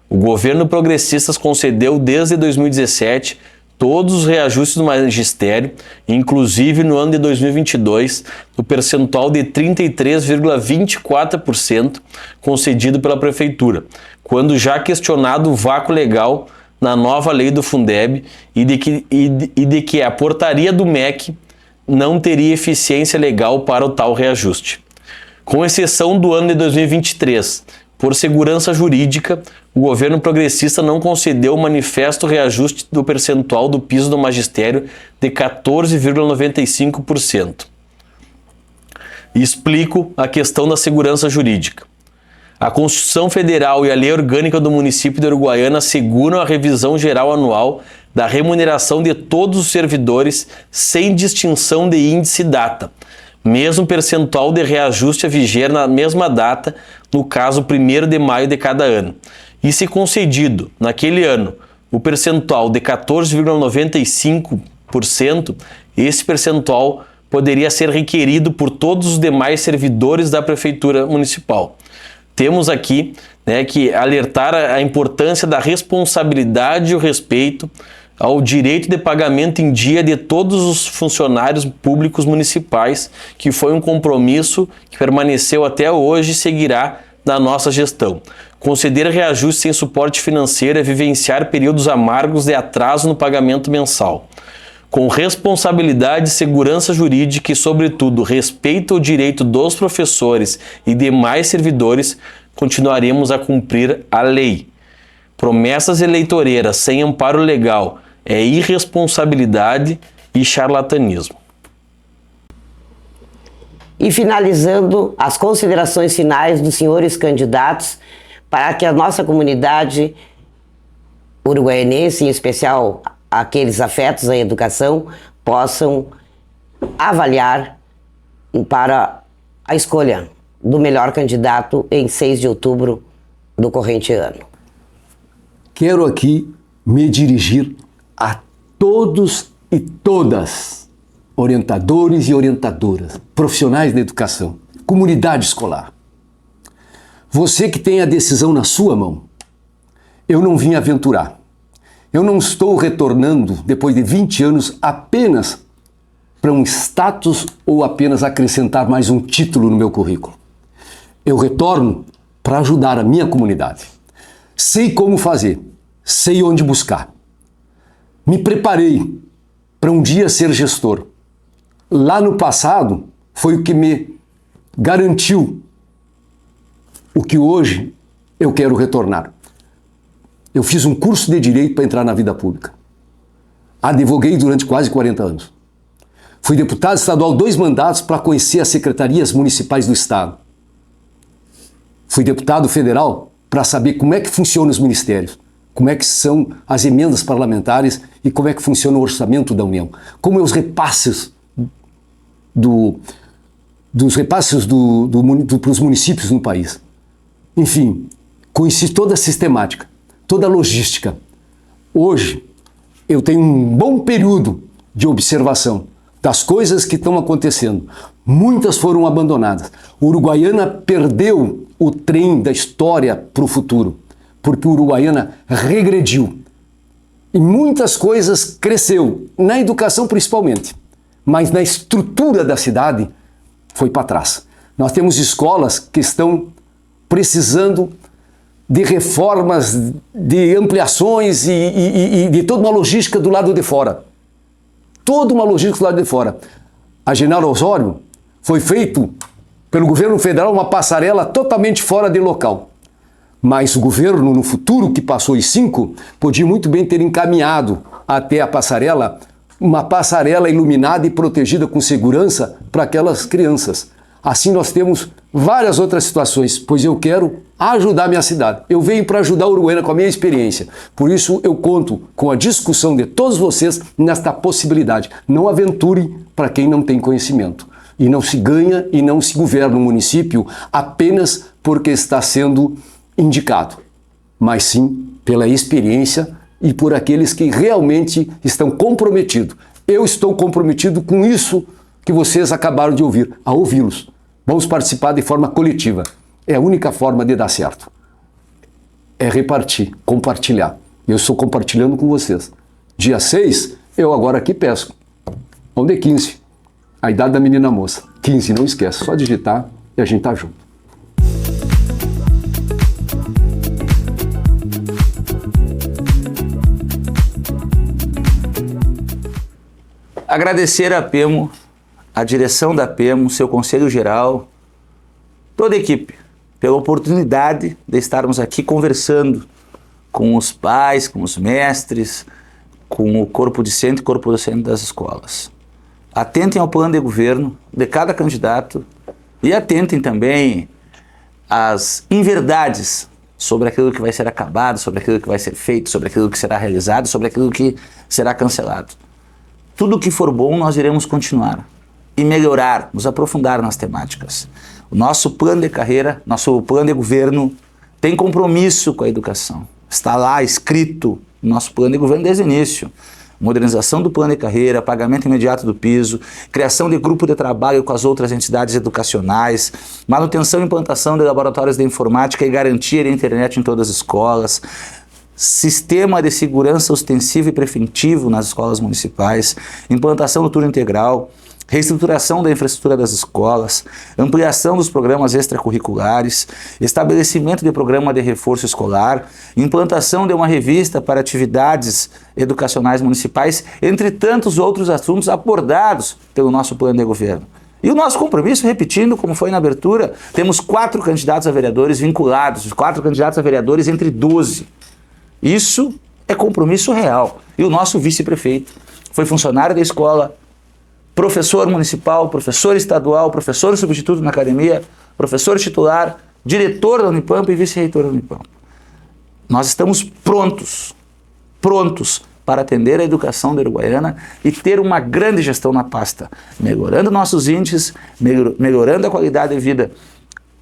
O governo progressista concedeu desde 2017 todos os reajustes do magistério, inclusive no ano de 2022, no percentual de 33,24% concedido pela prefeitura, quando já questionado o vácuo legal na nova lei do Fundeb e de que a portaria do MEC não teria eficiência legal para o tal reajuste. Com exceção do ano de 2023, por segurança jurídica, o governo progressista não concedeu o manifesto reajuste do percentual do piso do magistério de 14,95%. Explico a questão da segurança jurídica. A Constituição Federal e a Lei Orgânica do município de Uruguaiana asseguram a revisão geral anual da remuneração de todos os servidores sem distinção de índice e data, mesmo percentual de reajuste a viger na mesma data, no caso 1º de maio de cada ano. E se concedido, naquele ano, o percentual de 14,95%, esse percentual poderia ser requerido por todos os demais servidores da Prefeitura Municipal. Temos aqui que alertar a importância da responsabilidade e o respeito ao direito de pagamento em dia de todos os funcionários públicos municipais, que foi um compromisso que permaneceu até hoje e seguirá na nossa gestão. Conceder reajuste sem suporte financeiro é vivenciar períodos amargos de atraso no pagamento mensal. Com responsabilidade, segurança jurídica e, sobretudo, respeito ao direito dos professores e demais servidores, continuaremos a cumprir a lei. Promessas eleitoreiras sem amparo legal é irresponsabilidade e charlatanismo. E finalizando as considerações finais dos senhores candidatos para que a nossa comunidade uruguaianense, em especial aqueles afetos à educação, possam avaliar para a escolha do melhor candidato em 6 de outubro do corrente ano. Quero aqui me dirigir a todos e todas, orientadores e orientadoras, profissionais da educação, comunidade escolar. Você que tem a decisão na sua mão, eu não vim aventurar. Eu não estou retornando, depois de 20 anos, apenas para um status ou apenas acrescentar mais um título no meu currículo. Eu retorno para ajudar a minha comunidade. Sei como fazer, sei onde buscar. Me preparei para um dia ser gestor. Lá no passado, foi o que me garantiu o que hoje eu quero retornar. Eu fiz um curso de Direito para entrar na vida pública. Advoguei durante quase 40 anos. Fui deputado estadual 2 mandatos para conhecer as secretarias municipais do Estado. Fui deputado federal para saber como é que funcionam os ministérios, como é que são as emendas parlamentares e como é que funciona o orçamento da União, como é os repasses dos repasses para os municípios no país. Enfim, conheci toda a sistemática, toda a logística. Hoje, eu tenho um bom período de observação das coisas que estão acontecendo. Muitas foram abandonadas. Uruguaiana perdeu o trem da história para o futuro, porque Uruguaiana regrediu. E muitas coisas cresceu, na educação principalmente, mas na estrutura da cidade foi para trás. Nós temos escolas que estão precisando de reformas, de ampliações e de toda uma logística do lado de fora. Toda uma logística do lado de fora. A General Osório foi feito pelo governo federal uma passarela totalmente fora de local. Mas o governo, no futuro, que passou os 5, podia muito bem ter encaminhado até a passarela, uma passarela iluminada e protegida com segurança para aquelas crianças. Assim nós temos várias outras situações, pois eu quero ajudar a minha cidade. Eu venho para ajudar a Uruguaiana com a minha experiência. Por isso eu conto com a discussão de todos vocês nesta possibilidade. Não aventure para quem não tem conhecimento. E não se ganha e não se governa um município apenas porque está sendo indicado, mas sim pela experiência e por aqueles que realmente estão comprometidos. Eu estou comprometido com isso que vocês acabaram de ouvir, a ouvi-los. Vamos participar de forma coletiva. É a única forma de dar certo. É repartir, compartilhar. Eu estou compartilhando com vocês. Dia 6, eu agora aqui pesco. Onde é 15? A idade da menina moça. 15, não esquece. Só digitar e a gente tá junto. Agradecer a PEMO, a direção da PEMO, seu conselho geral, toda a equipe, pela oportunidade de estarmos aqui conversando com os pais, com os mestres, com o corpo discente e corpo docente das escolas. Atentem ao plano de governo de cada candidato e atentem também às inverdades sobre aquilo que vai ser acabado, sobre aquilo que vai ser feito, sobre aquilo que será realizado, sobre aquilo que será cancelado. Tudo que for bom nós iremos continuar e melhorar, nos aprofundar nas temáticas. O nosso plano de carreira, nosso plano de governo tem compromisso com a educação. Está lá escrito no nosso plano de governo desde o início. Modernização do plano de carreira, pagamento imediato do piso, criação de grupo de trabalho com as outras entidades educacionais, manutenção e implantação de laboratórios de informática e garantia de internet em todas as escolas, sistema de segurança ostensivo e preventivo nas escolas municipais, implantação do turno integral, reestruturação da infraestrutura das escolas, ampliação dos programas extracurriculares, estabelecimento de programa de reforço escolar, implantação de uma revista para atividades educacionais municipais, entre tantos outros assuntos abordados pelo nosso plano de governo. E o nosso compromisso, repetindo, como foi na abertura, temos 4 candidatos a vereadores vinculados, 4 candidatos a vereadores entre 12. Isso é compromisso real. E o nosso vice-prefeito foi funcionário da escola, professor municipal, professor estadual, professor substituto na academia, professor titular, diretor da Unipampa e vice-reitor da Unipampa. Nós estamos prontos para atender a educação da Uruguaiana e ter uma grande gestão na pasta, melhorando nossos índices, melhorando a qualidade de vida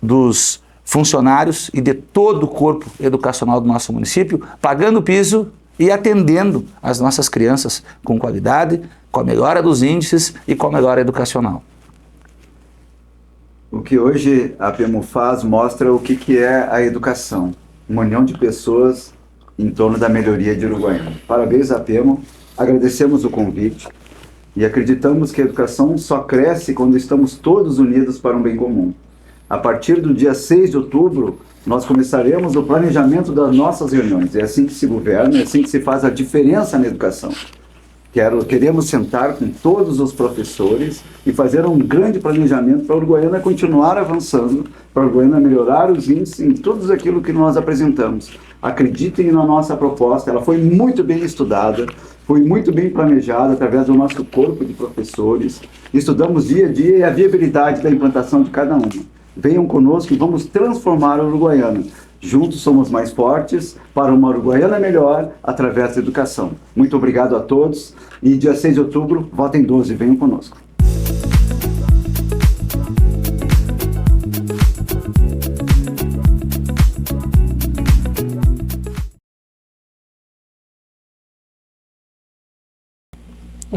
dos funcionários e de todo o corpo educacional do nosso município, pagando o piso e atendendo as nossas crianças com qualidade, com a melhora dos índices e com a melhora educacional. O que hoje a PEMO faz mostra o que é a educação. Uma união de pessoas em torno da melhoria de Uruguaiana. Parabéns à PEMO, agradecemos o convite e acreditamos que a educação só cresce quando estamos todos unidos para um bem comum. A partir do dia 6 de outubro, nós começaremos o planejamento das nossas reuniões. É assim que se governa, é assim que se faz a diferença na educação. Queremos sentar com todos os professores e fazer um grande planejamento para a Uruguaiana continuar avançando, para a Uruguaiana melhorar os índices em tudo aquilo que nós apresentamos. Acreditem na nossa proposta, ela foi muito bem estudada, foi muito bem planejada através do nosso corpo de professores. Estudamos dia a dia e a viabilidade da implantação de cada uma. Venham conosco e vamos transformar a Uruguaiana. Juntos somos mais fortes para uma Uruguaiana melhor através da educação. Muito obrigado a todos e dia 6 de outubro, votem 12, venham conosco.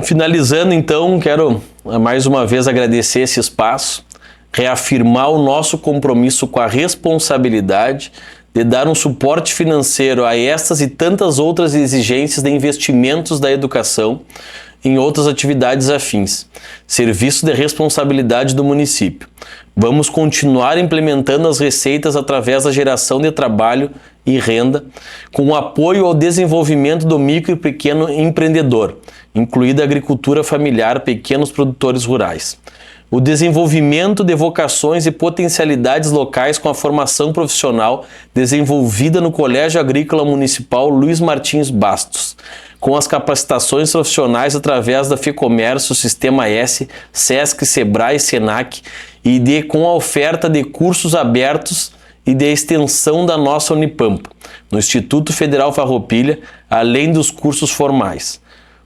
Finalizando, então, quero mais uma vez agradecer esse espaço, reafirmar o nosso compromisso com a responsabilidade de dar um suporte financeiro a estas e tantas outras exigências de investimentos da educação em outras atividades afins, serviço de responsabilidade do município. Vamos continuar implementando as receitas através da geração de trabalho e renda, com apoio ao desenvolvimento do micro e pequeno empreendedor, incluída a agricultura familiar, pequenos produtores rurais. O desenvolvimento de vocações e potencialidades locais com a formação profissional desenvolvida no Colégio Agrícola Municipal Luiz Martins Bastos, com as capacitações profissionais através da FEComércio, Sistema S, SESC, SEBRAE, SENAC e com a oferta de cursos abertos e de extensão da nossa Unipampa, no Instituto Federal Farroupilha, além dos cursos formais.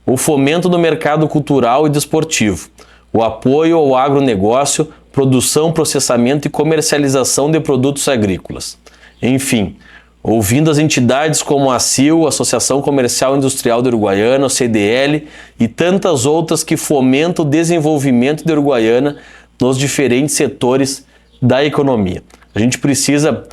O fomento do mercado cultural e desportivo, o apoio ao agronegócio, produção, processamento e comercialização de produtos agrícolas. Enfim, ouvindo as entidades como a ACIL, Associação Comercial e Industrial de Uruguaiana, o CDL e tantas outras que fomentam o desenvolvimento de Uruguaiana nos diferentes setores da economia. A gente precisa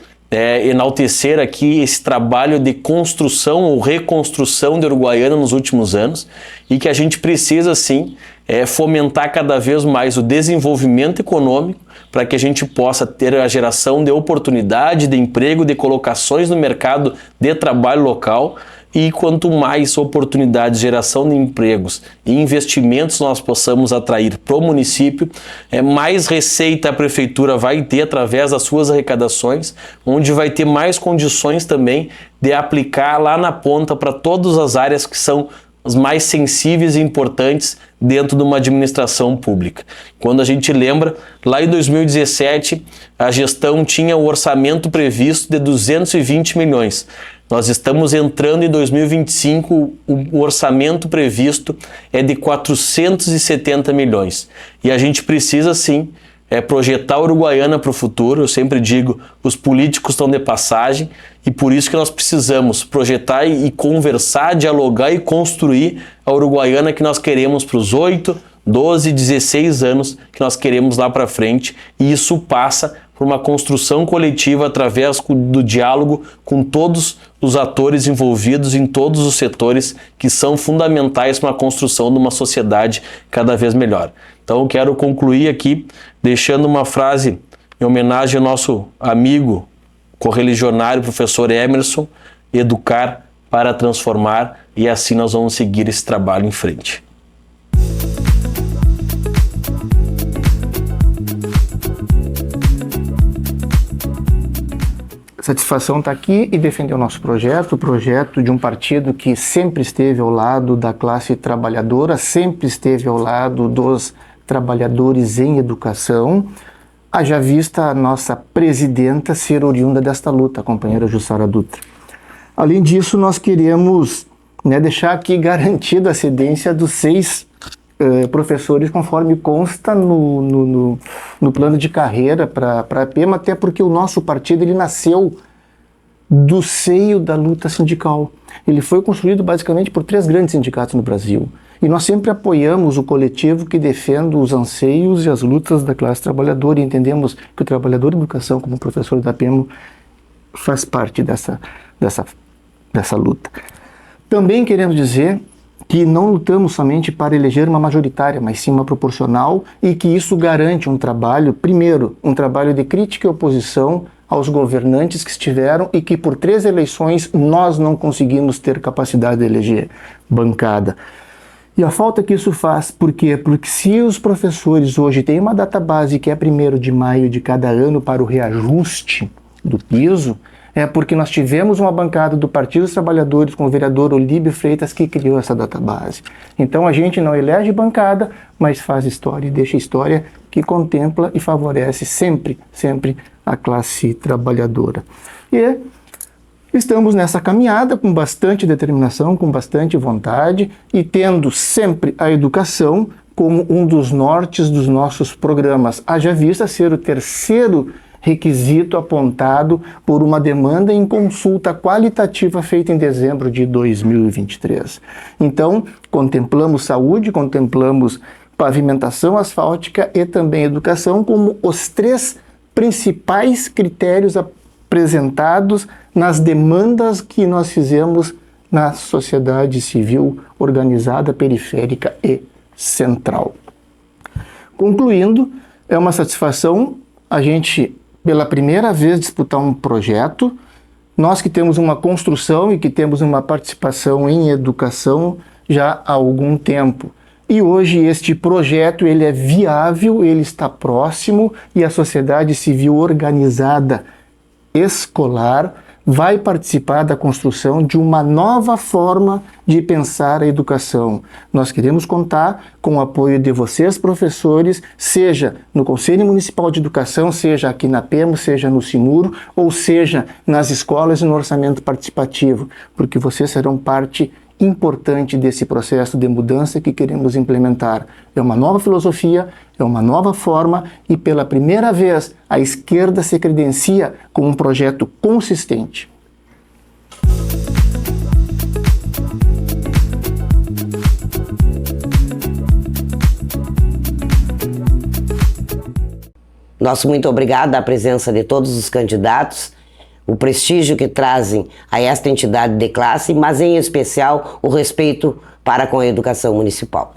enaltecer aqui esse trabalho de construção ou reconstrução de Uruguaiana nos últimos anos e que a gente precisa, sim, fomentar cada vez mais o desenvolvimento econômico para que a gente possa ter a geração de oportunidade, de emprego, de colocações no mercado de trabalho local. E quanto mais oportunidades, geração de empregos e investimentos nós possamos atrair para o município, mais receita a prefeitura vai ter através das suas arrecadações, onde vai ter mais condições também de aplicar lá na ponta para todas as áreas que são as mais sensíveis e importantes dentro de uma administração pública. Quando a gente lembra, lá em 2017, a gestão tinha o orçamento previsto de 220 milhões. Nós estamos entrando em 2025, o orçamento previsto é de 470 milhões. E a gente precisa, sim, projetar a Uruguaiana para o futuro. Eu sempre digo, os políticos estão de passagem e por isso que nós precisamos projetar e conversar, dialogar e construir a Uruguaiana que nós queremos para os 8, 12, 16 anos que nós queremos lá para frente, e isso passa por uma construção coletiva através do diálogo com todos os atores envolvidos em todos os setores que são fundamentais para a construção de uma sociedade cada vez melhor. Então eu quero concluir aqui deixando uma frase em homenagem ao nosso amigo correligionário, professor Emerson: educar para transformar, e assim nós vamos seguir esse trabalho em frente. Satisfação estar aqui e defender o nosso projeto, o projeto de um partido que sempre esteve ao lado da classe trabalhadora, sempre esteve ao lado dos trabalhadores em educação, haja vista a nossa presidenta ser oriunda desta luta, a companheira Jussara Dutra. Além disso, nós queremos deixar aqui garantida a cedência dos 6 professores, conforme consta no plano de carreira para a PEMA, até porque o nosso partido ele nasceu do seio da luta sindical. Ele foi construído basicamente por 3 grandes sindicatos no Brasil. E nós sempre apoiamos o coletivo que defende os anseios e as lutas da classe trabalhadora, e entendemos que o trabalhador de educação, como professor da PEMA, faz parte dessa luta. Também queremos dizer que não lutamos somente para eleger uma majoritária, mas sim uma proporcional, e que isso garante um trabalho, primeiro, um trabalho de crítica e oposição aos governantes que estiveram e que por 3 eleições nós não conseguimos ter capacidade de eleger bancada. E a falta que isso faz, por quê? Porque se os professores hoje têm uma database que é 1º de maio de cada ano para o reajuste do piso, é porque nós tivemos uma bancada do Partido dos Trabalhadores com o vereador Olíbio Freitas que criou essa database. Então a gente não elege bancada, mas faz história e deixa história que contempla e favorece sempre a classe trabalhadora. E estamos nessa caminhada com bastante determinação, com bastante vontade e tendo sempre a educação como um dos nortes dos nossos programas. Haja vista ser o 3º requisito apontado por uma demanda em consulta qualitativa feita em dezembro de 2023. Então, contemplamos saúde, contemplamos pavimentação asfáltica e também educação como os 3 principais critérios apresentados nas demandas que nós fizemos na sociedade civil organizada, periférica e central. Concluindo, é uma satisfação a gente, pela primeira vez, disputar um projeto. Nós que temos uma construção e que temos uma participação em educação já há algum tempo. E hoje este projeto ele é viável, ele está próximo e a sociedade civil organizada escolar vai participar da construção de uma nova forma de pensar a educação. Nós queremos contar com o apoio de vocês, professores, seja no Conselho Municipal de Educação, seja aqui na PEMO, seja no Sinuro, ou seja nas escolas e no orçamento participativo, porque vocês serão parte importante desse processo de mudança que queremos implementar. É uma nova filosofia, é uma nova forma e pela primeira vez a esquerda se credencia com um projeto consistente. Nosso muito obrigado à presença de todos os candidatos, o prestígio que trazem a esta entidade de classe, mas em especial o respeito para com a educação municipal.